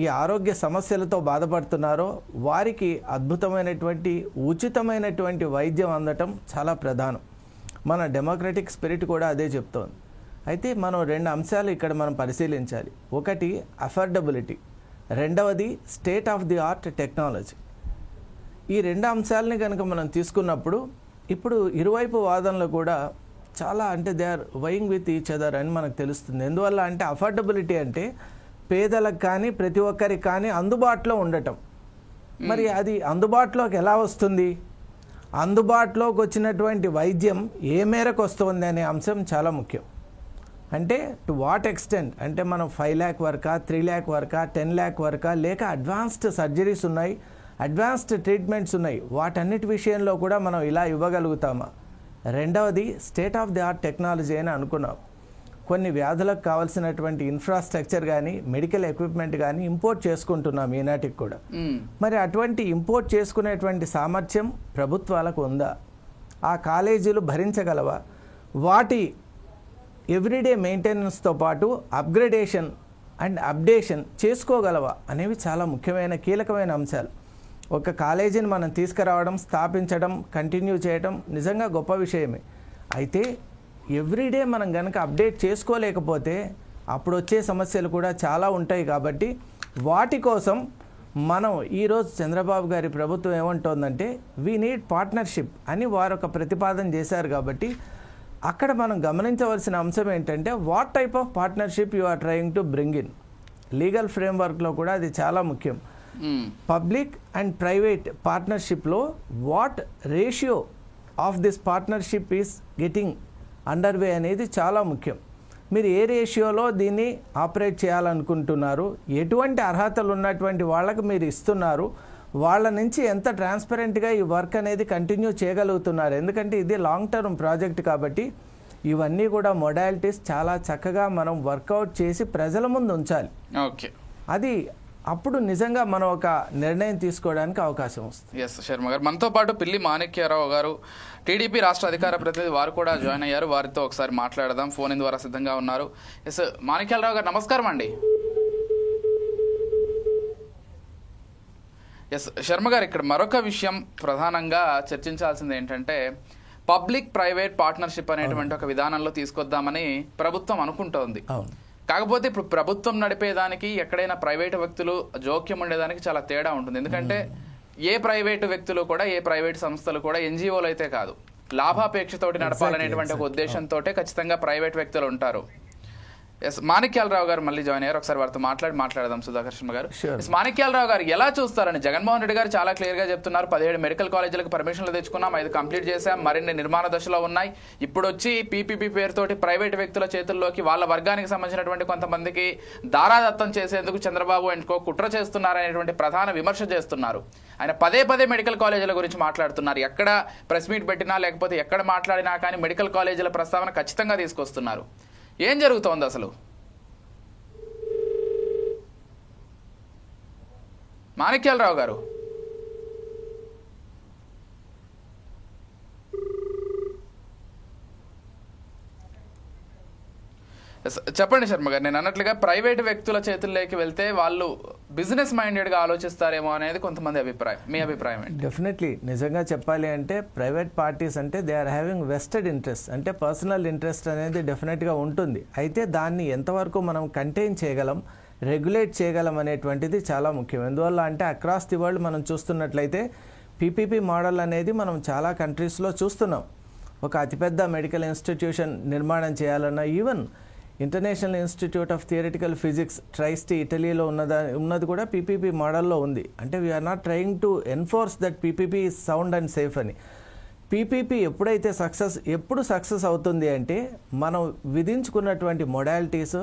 ఈ ఆరోగ్య సమస్యలతో బాధపడుతున్నారో వారికి అద్భుతమైనటువంటి ఉచితమైనటువంటి వైద్యం అందటం చాలా ప్రధానం. మన డెమోక్రటిక్ స్పిరిట్ కూడా అదే చెప్తోంది. అయితే మనం 2 అంశాలు ఇక్కడ మనం పరిశీలించాలి. ఒకటి అఫోర్డబిలిటీ, రెండవది state of the art technology. ఈ రెండు అంశాలని కనుక మనం తీసుకున్నప్పుడు ఇప్పుడు ఇరువైపు వాదనలు కూడా చాలా అంటే they are vying with each other అని మనకు తెలుస్తుంది. ఎందువల్ల అంటే అఫోర్డబిలిటీ అంటే పేదలకు కానీ ప్రతి ఒక్కరికి కానీ అందుబాటులో ఉండటం. మరి అది అందుబాటులోకి ఎలా వస్తుంది, అందుబాటులోకి వచ్చినటువంటి వైద్యం ఏ మేరకు వస్తుంది అనే అంశం చాలా ముఖ్యం. అంటే టు వాట్ ఎక్స్టెంట్, అంటే మనం 5 lakh వరకా, 3 lakh వరకా, 10 lakh వరకా, లేక అడ్వాన్స్డ్ సర్జరీస్ ఉన్నాయి, అడ్వాన్స్డ్ ట్రీట్మెంట్స్ ఉన్నాయి, వాటన్నిటి విషయంలో కూడా మనం ఇలా ఇవ్వగలుగుతామా? రెండవది state of the art technology అని అనుకున్నాం. కొన్ని వ్యాధులకు కావాల్సినటువంటి ఇన్ఫ్రాస్ట్రక్చర్ కానీ మెడికల్ ఎక్విప్మెంట్ కానీ ఇంపోర్ట్ చేసుకుంటున్నాం ఈనాటికి కూడా. మరి అటువంటి ఇంపోర్ట్ చేసుకునేటువంటి సామర్థ్యం ప్రభుత్వాలకు ఉందా? ఆ కాలేజీలు భరించగలవా? వాటి ఎవ్రీడే మెయింటెనెన్స్తో పాటు అప్గ్రేడేషన్ అండ్ అప్డేషన్ చేసుకోగలవా అనేవి చాలా ముఖ్యమైన కీలకమైన అంశాలు. ఒక కాలేజీని మనం తీసుకురావడం, స్థాపించడం, కంటిన్యూ చేయడం నిజంగా గొప్ప విషయమే. అయితే ఎవ్రీడే మనం కనుక అప్డేట్ చేసుకోలేకపోతే అప్పుడు వచ్చే సమస్యలు కూడా చాలా ఉంటాయి. కాబట్టి వాటి కోసం మనం ఈరోజు చంద్రబాబు గారి ప్రభుత్వం ఏమంటోందంటే వీ నీడ్ పార్ట్నర్షిప్ అని వారు ఒక ప్రతిపాదన చేశారు. కాబట్టి అక్కడ మనం గమనించవలసిన అంశం ఏంటంటే what type of partnership you are trying to bring in. Legal ఫ్రేమ్వర్క్లో కూడా అది చాలా ముఖ్యం. పబ్లిక్ అండ్ ప్రైవేట్ పార్ట్నర్షిప్లో what ratio of this partnership is getting underway అనేది చాలా ముఖ్యం. మీరు ఏ రేషియోలో దీన్ని ఆపరేట్ చేయాలనుకుంటున్నారు, ఎటువంటి అర్హతలు ఉన్నటువంటి వాళ్ళకు మీరు ఇస్తున్నారు, వాళ్ళ నుంచి ఎంత ట్రాన్స్పరెంట్గా ఈ వర్క్ అనేది కంటిన్యూ చేయగలుగుతున్నారు. ఎందుకంటే ఇది లాంగ్ టర్మ్ ప్రాజెక్ట్ కాబట్టి ఇవన్నీ కూడా మొడాలిటీస్ చాలా చక్కగా మనం వర్కౌట్ చేసి ప్రజల ముందు ఉంచాలి. ఓకే, అది అప్పుడు నిజంగా మనం ఒక నిర్ణయం తీసుకోవడానికి అవకాశం వస్తుంది. ఎస్ శర్మ గారు, మనతో పాటు పిల్లి మాణిక్యారావు గారు టీడీపీ రాష్ట్ర అధికార ప్రతినిధి, వారు కూడా జాయిన్ అయ్యారు. వారితో ఒకసారి మాట్లాడదాం. ఫోన్ ఇన్ ద్వారా సిద్ధంగా ఉన్నారు. ఎస్ మాణిక్యాలరావు గారు, నమస్కారం అండి. ఎస్ శర్మ గారు, ఇక్కడ మరొక విషయం ప్రధానంగా చర్చించాల్సింది ఏంటంటే పబ్లిక్ ప్రైవేట్ పార్ట్నర్షిప్ అనేటువంటి ఒక విధానంలో తీసుకొద్దామని ప్రభుత్వం అనుకుంటోంది. కాకపోతే ఇప్పుడు ప్రభుత్వం నడిపేదానికి ఎక్కడైనా ప్రైవేటు వ్యక్తులు జోక్యం ఉండేదానికి చాలా తేడా ఉంటుంది. ఎందుకంటే ఏ ప్రైవేటు వ్యక్తులు కూడా, ఏ ప్రైవేటు సంస్థలు కూడా ఎన్జిఓలు అయితే కాదు, లాభాపేక్షతోటి నడపాలనేటువంటి ఒక ఉద్దేశంతో ఖచ్చితంగా ప్రైవేట్ వ్యక్తులు ఉంటారు. ఎస్ మాణిక్యాలరావు గారు మళ్ళీ జాయిన్ అయ్యారు. ఒకసారి వారితో మాట్లాడదాం. సుధాకర్ శర్మ గారు, మాణిక్యాలరావు గారు ఎలా చూస్తారని? జగన్మోహన్ రెడ్డి గారు చాలా క్లియర్ గా చెప్తున్నారు, 17 మెడికల్ కాలేజీలకు పర్మిషన్లు తెచ్చుకున్నాం, 5 కంప్లీట్ చేశాం, మరిన్ని నిర్మాణ దశలో ఉన్నాయి. ఇప్పుడు వచ్చి పీపీపీ పేరుతోటి ప్రైవేట్ వ్యక్తుల చేతుల్లోకి వాళ్ళ వర్గానికి సంబంధించినటువంటి కొంతమందికి దారాదత్తం చేసేందుకు చంద్రబాబు అండ్ కో కుట్ర చేస్తున్నారనేటువంటి ప్రధాన విమర్శ చేస్తున్నారు. ఆయన పదే మెడికల్ కాలేజీల గురించి మాట్లాడుతున్నారు. ఎక్కడ ప్రెస్ మీట్ పెట్టినా లేకపోతే ఎక్కడ మాట్లాడినా కానీ మెడికల్ కాలేజీల ప్రస్తావన ఖచ్చితంగా తీసుకొస్తున్నారు. ఏం జరుగుతోంది అసలు? మాణిక్యాలరావు గారు, చెప్పండి శర్మ గారు. నేను అన్నట్లుగా ప్రైవేట్ వ్యక్తుల చేతుల్లోకి వెళ్తే వాళ్ళు బిజినెస్ మైండెడ్గా ఆలోచిస్తారేమో అనేది కొంతమంది అభిప్రాయం. మీ అభిప్రాయం ఏంటి? డెఫినెట్లీ నిజంగా చెప్పాలి అంటే ప్రైవేట్ పార్టీస్ అంటే they are having vested interest, అంటే పర్సనల్ ఇంట్రెస్ట్ అనేది డెఫినెట్గా ఉంటుంది. అయితే దాన్ని ఎంతవరకు మనం కంటైన్ చేయగలం, రెగ్యులేట్ చేయగలం అనేటువంటిది చాలా ముఖ్యం. ఎందువల్ల అంటే అక్రాస్ ది వరల్డ్ మనం చూస్తున్నట్లయితే పీపీపీ మోడల్ అనేది మనం చాలా కంట్రీస్లో చూస్తున్నాం. ఒక అతిపెద్ద మెడికల్ ఇన్స్టిట్యూషన్ నిర్మాణం చేయాలన్నా, even international institute of theoretical physics Trieste ఇటలీలో ఉన్నది కూడా పీపీపీ మోడల్లో ఉంది. అంటే we're not trying to enforce that PPP is sound and safe అని. పీపీపీ ఎప్పుడు సక్సెస్ అవుతుంది అంటే మనం విధించుకున్నటువంటి మొడాలిటీస్,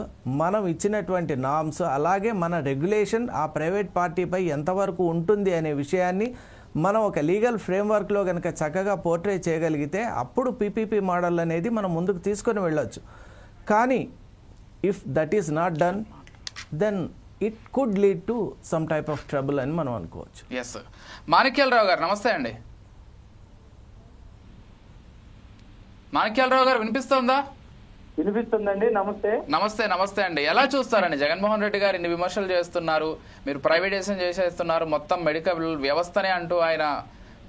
మనం ఇచ్చినటువంటి నామ్స్, అలాగే మన రెగ్యులేషన్ ఆ ప్రైవేట్ పార్టీపై ఎంతవరకు ఉంటుంది అనే విషయాన్ని మనం ఒక లీగల్ ఫ్రేమ్వర్క్లో కనుక చక్కగా పోర్ట్రే చేయగలిగితే అప్పుడు పీపీపీ మోడల్ అనేది మనం ముందుకు తీసుకొని వెళ్ళొచ్చు. కానీ if that is not done then it could lead to some type of trouble అని మనం అనుకోవచ్చు. ఎస్ మాణిక్యాలరావు గారు, నమస్తే అండి. మాణిక్యాలరావు గారు వినిపిస్తుందా? వినిపిస్తుందండి. నమస్తే అండి. ఎలా చూస్తారండి? జగన్మోహన్ రెడ్డి గారు ఇన్ని విమర్శలు చేస్తున్నారు, మీరు ప్రైవేటైజేషన్ చేసేస్తున్నారు, మొత్తం మెడికల్ వ్యవస్థనే అంటూ ఆయన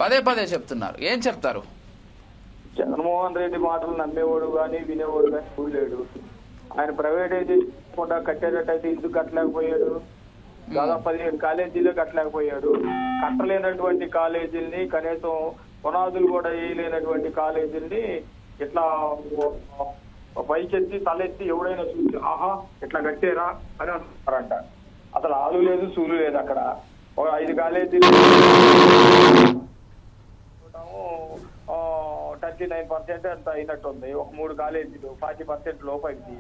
పదే చెప్తున్నారు. ఏం చెప్తారు? జగన్మోహన్ రెడ్డి మాటలు నమ్మేవాడు కానీ వినేవాడు కానీ లేడు. ఆయన ప్రైవేటైజేషన్ కట్టేటట్టయితే ఎందుకు కట్టలేకపోయాడు? దాదాపు 17 కాలేజీలు కట్టలేకపోయాడు. కట్టలేనటువంటి కాలేజీల్ని, కనీసం పునాదులు కూడా వేయలేనటువంటి కాలేజీల్ని ఇట్లా పైకెత్తి తలెత్తి ఎవడైనా చూసి ఆహా ఇట్లా కట్టారా అని అంటారంట. అసలు ఆలు లేదు సూలు లేదు. అక్కడ 5 కాలేజీలు 39% అంత అయినట్టుంది. ఒక 3 కాలేజీలు 40% లోపలికి,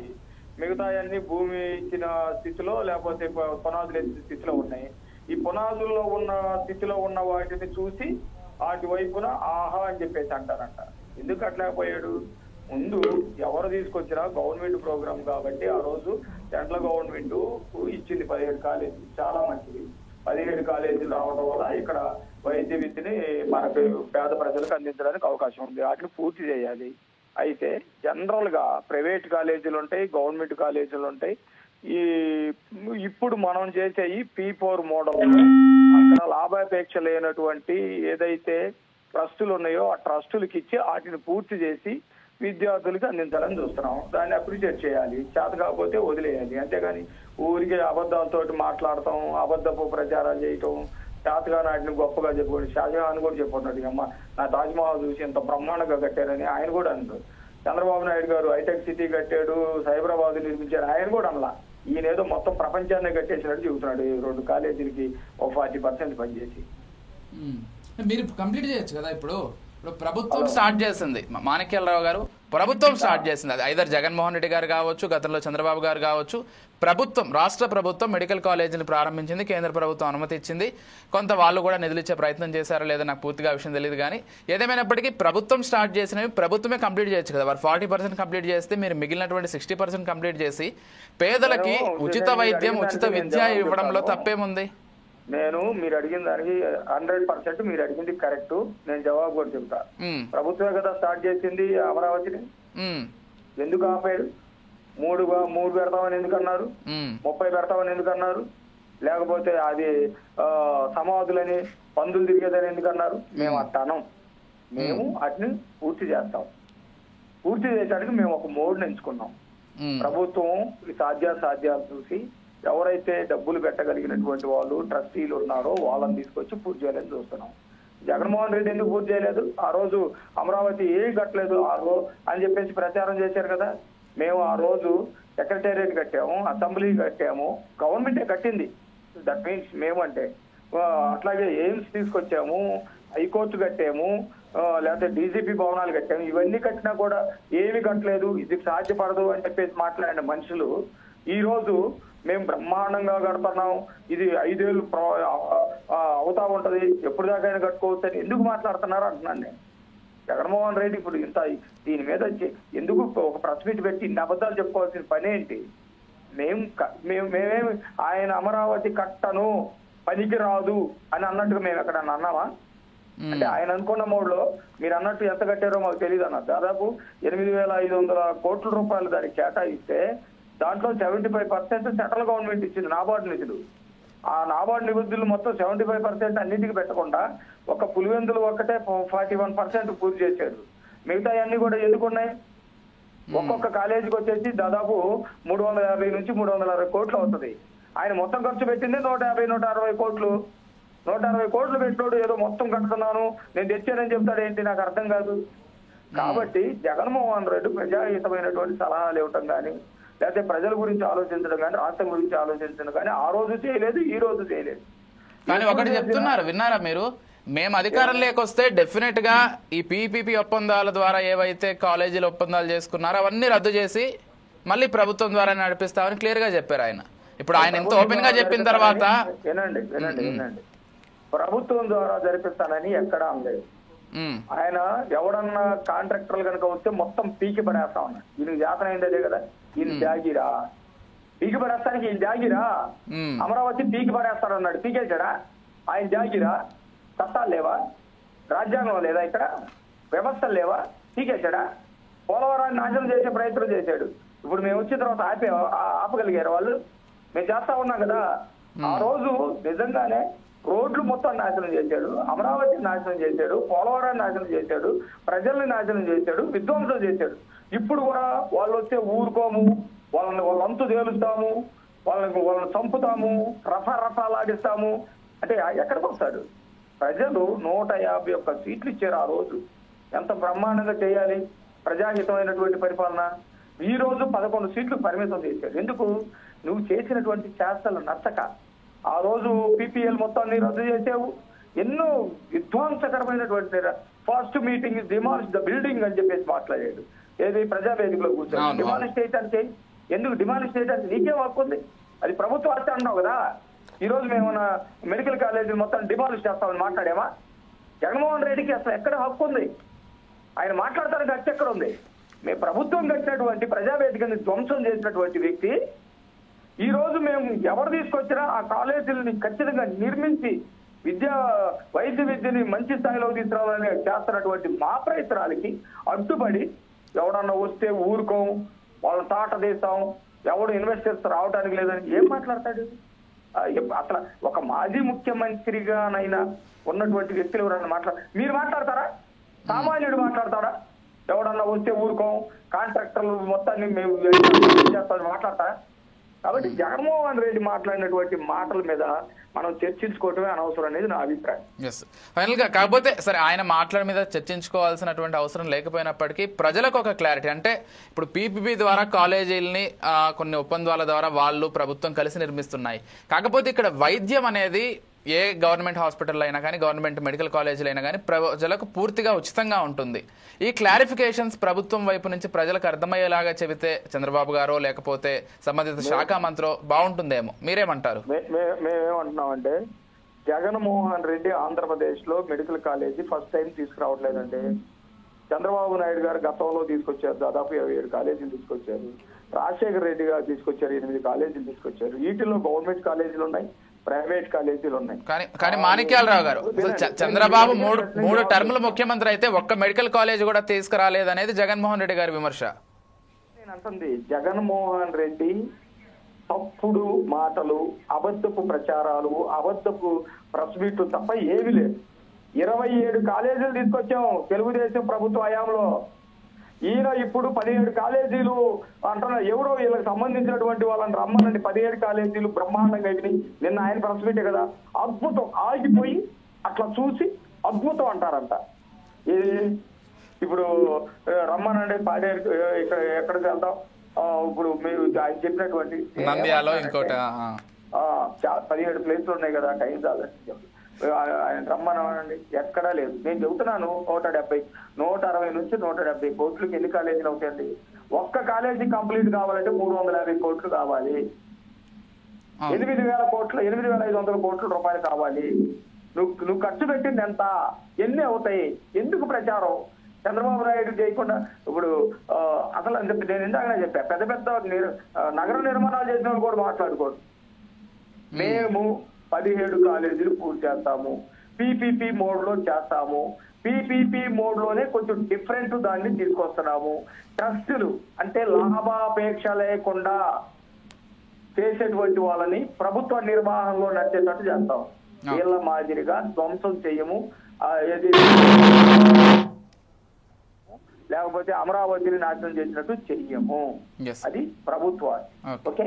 మిగతా అన్ని భూమి ఇచ్చిన స్థితిలో లేకపోతే పునాదులు ఎత్తిన స్థితిలో ఉన్నాయి. ఈ పునాదుల్లో ఉన్న స్థితిలో ఉన్న వాటిని చూసి వాటి వైపున ఆహా అని చెప్పేసి అంటారంట. ఎందుకు కట్టలేకపోయాడు? ముందు ఎవరు తీసుకొచ్చినా గవర్నమెంట్ ప్రోగ్రామ్ కాబట్టి ఆ రోజు సెంట్రల్ గవర్నమెంట్ ఇచ్చింది 17 కాలేజీలు. చాలా మంచిది. 17 కాలేజీలు రావడం వల్ల ఇక్కడ వైద్య విద్యని మనకు పేద ప్రజలకు అందించడానికి అవకాశం ఉంది. వాటిని పూర్తి చేయాలి. అయితే జనరల్ గా ప్రైవేట్ కాలేజీలు ఉంటాయి, గవర్నమెంట్ కాలేజీలు ఉంటాయి. ఇప్పుడు మనం చేసే ఈ P4 మోడల్ అక్కడ లాభాపేక్ష లేనటువంటి ఏదైతే ట్రస్టులు ఉన్నాయో ఆ ట్రస్టులకి ఇచ్చి వాటిని పూర్తి చేసి విద్యార్థులకి అందించాలని చూస్తున్నాం. దాన్ని అప్రిషియేట్ చేయాలి. చేత కాకపోతే వదిలేయాలి. అంతేగాని ఊరికి అబద్ధాలతో మాట్లాడటం, అబద్ధపు ప్రచారాలు చేయటం, చేతగా నాటిని గొప్పగా చెప్పుకోండి. షాజహాన్ కూడా చెప్పుకున్నాడు, అమ్మ నా తాజ్మహల్ చూసి ఎంత బ్రహ్మాండంగా కట్టారని ఆయన కూడా అన్నారు. చంద్రబాబు నాయుడు గారు హైటెక్ సిటీ కట్టాడు, సైబరాబాద్ నిర్మించాడు, ఆయన కూడా అనలా. ఈయన ఏదో మొత్తం ప్రపంచాన్ని కట్టేసినట్టు చెబుతున్నాడు. 2 కాలేజీలకి ఒక 40% పనిచేసి. మీరు కంప్లీట్ చేయొచ్చు కదా. ఇప్పుడు ప్రభుత్వం స్టార్ట్ చేసింది, మాణిక్యాలరావు గారు ప్రభుత్వం స్టార్ట్ చేసింది. అది ఐదర్ జగన్మోహన్ రెడ్డి గారు కావచ్చు, గతంలో చంద్రబాబు గారు కావచ్చు. ప్రభుత్వం, రాష్ట్ర ప్రభుత్వం మెడికల్ కాలేజీని ప్రారంభించింది. కేంద్ర ప్రభుత్వం అనుమతి ఇచ్చింది. కొంత వాళ్ళు కూడా నిధులిచ్చే ప్రయత్నం చేశారో లేదో నాకు పూర్తిగా విషయం తెలియదు. కానీ ఏదేమైనప్పటికీ ప్రభుత్వం స్టార్ట్ చేసినవి ప్రభుత్వమే కంప్లీట్ చేయొచ్చు కదా. వారు 40% కంప్లీట్ చేస్తే మీరు మిగిలినటువంటి 60% కంప్లీట్ చేసి పేదలకి ఉచిత వైద్యం, ఉచిత విద్య ఇవ్వడంలో తప్పేముంది? నేను మీరు అడిగిన దానికి 100% మీరు అడిగింది కరెక్ట్. నేను జవాబు కూడా చెబుతా. ప్రభుత్వమే కదా స్టార్ట్ చేసింది అమరావతిని. ఎందుకు ఆపాడు? 3 పెడతామని ఎందుకు అన్నారు? 30 పెడతామని ఎందుకు అన్నారు? లేకపోతే అది సమాధులని, పందులు తిరిగేదని ఎందుకు అన్నారు? మేము అట్టానం. మేము వాటిని పూర్తి చేస్తాం. పూర్తి చేసేటానికి మేము ఒక మోడ్ని ఎంచుకున్నాం. ప్రభుత్వం సాధ్యాలు చూసి ఎవరైతే డబ్బులు పెట్టగలిగినటువంటి వాళ్ళు ట్రస్టీలు ఉన్నారో వాళ్ళని తీసుకొచ్చి పూర్తి చేయాలని చూస్తున్నాం. జగన్మోహన్ రెడ్డి ఎందుకు పూర్తి చేయలేదు? ఆ రోజు అమరావతి ఏం కట్టలేదు అని చెప్పేసి ప్రచారం చేశారు కదా. మేము ఆ రోజు సెక్రటేరియట్ కట్టాము, అసెంబ్లీ కట్టాము, గవర్నమెంటే కట్టింది. దట్ మీన్స్ మేము అంటే అట్లాగే ఎయిమ్స్ తీసుకొచ్చాము, హైకోర్టు కట్టాము, లేకపోతే డీజీపీ భవనాలు కట్టాము. ఇవన్నీ కట్టినా కూడా ఏమి కట్టలేదు, ఇది సాధ్యపడదు అని చెప్పేసి మాట్లాడిన మనుషులు ఈ రోజు మేము బ్రహ్మాండంగా కడుతున్నాం, ఇది 5 ఏళ్ళు అవుతా ఉంటది, ఎప్పుడు దాకా కట్టుకోవచ్చు అని ఎందుకు మాట్లాడుతున్నారు అంటున్నాను నేను. జగన్మోహన్ రెడ్డి ఇప్పుడు ఇంత దీని మీద ఎందుకు ఒక ప్రెస్ మీట్ పెట్టి ఇన్ని అబద్ధాలు చెప్పుకోవాల్సిన పని ఏంటి? మేమేమి ఆయన అమరావతి కట్టను, పనికి రాదు అని అన్నట్టుగా మేము ఎక్కడ అన్నామా? అంటే ఆయన అనుకున్న మోడ్లో మీరు అన్నట్టు ఎంత కట్టారో మాకు తెలియదు అన్నారు. దాదాపు 8,500 కోట్ల రూపాయలు దానికి కేటాయిస్తే దాంట్లో 75% సెంట్రల్ గవర్నమెంట్ ఇచ్చింది నాబార్డు నిధులు. ఆ నాబార్డు నిధులు మొత్తం 75% అన్నిటికీ పెట్టకుండా ఒక పులివెందులు ఒక్కటే 41% పూర్తి చేశాడు. మిగతా అన్ని కూడా ఎందుకున్నాయి? ఒక్కొక్క కాలేజీకి వచ్చేసి దాదాపు 350 నుంచి 360 కోట్లు అవుతుంది. ఆయన మొత్తం ఖర్చు పెట్టింది 150-160 కోట్లు. 160 కోట్లు పెట్టినోడు ఏదో మొత్తం కడుతున్నాను నేను తెచ్చానని చెప్తాడు ఏంటి? నాకు అర్థం కాదు. కాబట్టి జగన్మోహన్ రెడ్డి ప్రజాహితమైనటువంటి సలహాలు ఇవ్వటం కానీ, లేకపోతే ప్రజల గురించి ఆలోచించడం కానీ, రాష్ట్రం గురించి ఆలోచించడం కానీ ఆ రోజు చేయలేదు, ఈ రోజు చేయలేదు. కానీ ఒకటి చెప్తున్నారు, విన్నారా మీరు? మేము అధికారంలోకి వస్తే డెఫినెట్ గా ఈ పీపీపీ ఒప్పందాల ద్వారా ఏవైతే కాలేజీలు ఒప్పందాలు చేసుకున్నారో అవన్నీ రద్దు చేసి మళ్ళీ ప్రభుత్వం ద్వారా నడిపిస్తామని క్లియర్ గా చెప్పారు ఆయన. ఇప్పుడు ఆయన ఎంత ఓపెన్ గా చెప్పిన తర్వాత వినండి, ప్రభుత్వం ద్వారా జరిపిస్తానని ఎక్కడా అనలేదు. ఆయన ఎవడన్నా కాంట్రాక్టర్లు కనుక వస్తే మొత్తం పీకి పడేస్తా ఉన్నాడు. ఈయనకి జాతర అయింది అదే కదా, ఈయన జాగిరా పీకి పడేస్తానికి ఈయన జాగిరా. అమరావతి పీకి పడేస్తాడన్నాడు, పీకేశాడా? ఆయన జాగిరా? చట్టాలు లేవా? రాజ్యాంగం లేదా? ఇక్కడ వ్యవస్థలు లేవా? పీకేశాడా? పోలవరాన్ని నాశనం చేసే ప్రయత్నం చేశాడు. ఇప్పుడు మేము వచ్చిన తర్వాత ఆపగలిగారు వాళ్ళు? మేము చేస్తా ఉన్నాం కదా. ఆ రోజు నిజంగానే రోడ్లు మొత్తం నాశనం చేశాడు, అమరావతిని నాశనం చేశాడు, పోలవరాన్ని నాశనం చేశాడు, ప్రజల్ని నాశనం చేశాడు, విధ్వంసం చేశాడు. ఇప్పుడు కూడా వాళ్ళు వస్తే ఊరుకోము, వాళ్ళంతు తేలుస్తాము, వాళ్ళని చంపుతాము, రఫాలాడిస్తాము అంటే ఎక్కడికి వస్తాడు? ప్రజలు 151 సీట్లు ఇచ్చారు ఆ రోజు. ఎంత బ్రహ్మాండంగా చేయాలి ప్రజాహితమైనటువంటి పరిపాలన. ఈ రోజు 11 సీట్లు పరిమితం చేశారు. ఎందుకు? నువ్వు చేసినటువంటి చేష్టలు నచ్చక. ఆ రోజు PPL మొత్తాన్ని రద్దు చేసావు. ఎన్నో విధ్వంసకరమైనటువంటి first meeting demolish the building అని చెప్పేసి మాట్లాడాడు. ఏది ప్రజావేదికలో కూర్చొని డిమాలిష్ చేయడానికి. ఎందుకు డిమాలిష్ చేయడానికి? నీకేం హక్కు ఉంది? అది ప్రభుత్వం హత్య అన్నావు కదా. ఈ రోజు మేమన్నా మెడికల్ కాలేజీ మొత్తం డిమాలిష్ చేస్తామని మాట్లాడామా? జగన్మోహన్ రెడ్డికి అసలు ఎక్కడ హక్కు ఉంది? ఆయన మాట్లాడటానికి హక్కు ఎక్కడ ఉంది? మేము ప్రభుత్వం కట్టినటువంటి ప్రజావేదికని ధ్వంసం చేసినటువంటి వ్యక్తి ఈ రోజు మేము ఎవరు తీసుకొచ్చినా ఆ కాలేజీలని ఖచ్చితంగా నిర్మించి వైద్య విద్యని మంచి స్థాయిలో తీసుకురావాలని చేస్తున్నటువంటి మా ప్రయత్నాలకి అడ్డుపడి ఎవడన్నా వస్తే ఊరుకోం, వాళ్ళని తాట తీస్తాం, ఎవడు ఇన్వెస్టర్స్ రావడానికి లేదని ఏం మాట్లాడతాడు? అసలు ఒక మాజీ ముఖ్యమంత్రిగానైనా ఉన్నటువంటి వ్యక్తులు ఎవరన్నా మీరు మాట్లాడతారా? సామాన్యుడు మాట్లాడతాడా? ఎవడన్నా వస్తే ఊరుకోం, కాంట్రాక్టర్లు మొత్తాన్ని మేము చేస్తామని మాట్లాడతారా? కాబట్టి జగన్మోహన్ రెడ్డి మాట్లాడినటువంటి మాటల మీద మనం చర్చించుకోవటమే అనవసరం అనేది నా అభిప్రాయం. ఫైనల్ గా కాకపోతే సరే ఆయన మాటల మీద చర్చించుకోవాల్సినటువంటి అవసరం లేకపోయినప్పటికీ ప్రజలకు ఒక క్లారిటీ అంటే ఇప్పుడు PPP ద్వారా కాలేజీలని కొన్ని ఒప్పందాల ద్వారా వాళ్ళు ప్రభుత్వం కలిసి నిర్మిస్తున్నాయి. కాకపోతే ఇక్కడ వైద్యం అనేది ఏ గవర్నమెంట్ హాస్పిటల్ అయినా కానీ గవర్నమెంట్ మెడికల్ కాలేజీలు అయినా కానీ ప్రజలకు పూర్తిగా ఉచితంగా ఉంటుంది. ఈ క్లారిఫికేషన్స్ ప్రభుత్వం వైపు నుంచి ప్రజలకు అర్థమయ్యేలాగా చెబితే చంద్రబాబు గారో లేకపోతే సంబంధిత శాఖ మంత్రో బాగుంటుందేమో. మీరేమంటారు? మేమేమంటున్నామంటే జగన్మోహన్ రెడ్డి ఆంధ్రప్రదేశ్ లో మెడికల్ కాలేజీ ఫస్ట్ టైం తీసుకురావట్లేదండి. చంద్రబాబు నాయుడు గారు గతంలో తీసుకొచ్చారు, దాదాపు 7 కాలేజీలు తీసుకొచ్చారు. రాజశేఖర రెడ్డి గారు తీసుకొచ్చారు, 8 కాలేజీలు తీసుకొచ్చారు. వీటిలో గవర్నమెంట్ కాలేజీలు ఉన్నాయి, ప్రైవేట్ కాలేజీలు ఉన్నాయి. కానీ మాణిక్యాలరావు గారు చంద్రబాబు మూడు టర్ములు ముఖ్యమంత్రి అయితే ఒక్క మెడికల్ కాలేజ్ కూడా తీసుకురాలేదనేది జగన్మోహన్ రెడ్డి గారి విమర్శ. నేను అంటుంది జగన్మోహన్ రెడ్డి తప్పుడు మాటలు, అబద్ధపు ప్రచారాలు, అబద్ధపు ప్రెస్ మీట్లు తప్ప ఏమీ లేదు. 27 కాలేజీలు తీసుకొచ్చాం తెలుగుదేశం ప్రభుత్వ హయాంలో. ఈయన ఇప్పుడు 17 కాలేజీలు అంటున్నారు. ఎవరో వీళ్ళకి సంబంధించినటువంటి వాళ్ళని రమ్మనండి, 17 కాలేజీలు బ్రహ్మాండంగా అయినాయి. నిన్న ఆయన ప్రెస్ మీటే కదా, అద్భుతం, ఆగిపోయి అట్లా చూసి అద్భుతం అంటారంట. ఇప్పుడు రమ్మనండి పాడేరు, ఇక్కడ ఎక్కడికి వెళ్తాం, ఇప్పుడు మీరు ఆయన చెప్పినటువంటి 17 ప్లేసులు ఉన్నాయి కదా, టైం చాలని ఆయన రమ్మనండి, ఎక్కడా లేదు. నేను చెబుతున్నాను 160 నుంచి 170 కోట్లకి ఎన్ని కాలేజీలు అవుతాయండి? ఒక్క కాలేజీ కంప్లీట్ కావాలంటే 350 కోట్లు కావాలి. 8,000 కోట్లు, 8,500 కోట్ల రూపాయలు కావాలి. నువ్వు ఖర్చు పెట్టింది ఎంత? ఎన్ని అవుతాయి? ఎందుకు ప్రచారం? చంద్రబాబు నాయుడు చేయకుండా ఇప్పుడు అసలు అని చెప్పి నేను ఇందాకనే చెప్పా, పెద్ద పెద్ద నగర నిర్మాణాలు చేసిన వాళ్ళు కూడా మాట్లాడుకోరు. మేము 17 కాలేజీలు పూర్తి చేస్తాము, PPP మోడ్ లో చేస్తాము. PPP మోడ్ లోనే కొంచెం డిఫరెంట్ దాన్ని తీసుకొస్తున్నాము. ట్రస్టులు అంటే లాభాపేక్ష లేకుండా చేసేటువంటి వాళ్ళని ప్రభుత్వ నిర్వహణలో నడిచేటట్టు చేస్తాం. వీళ్ళ మాదిరిగా ధ్వంసం చేయము, లేకపోతే అమరావతిని నాశనం చేసినట్టు చెయ్యము. అది ప్రభుత్వాన్ని. ఓకే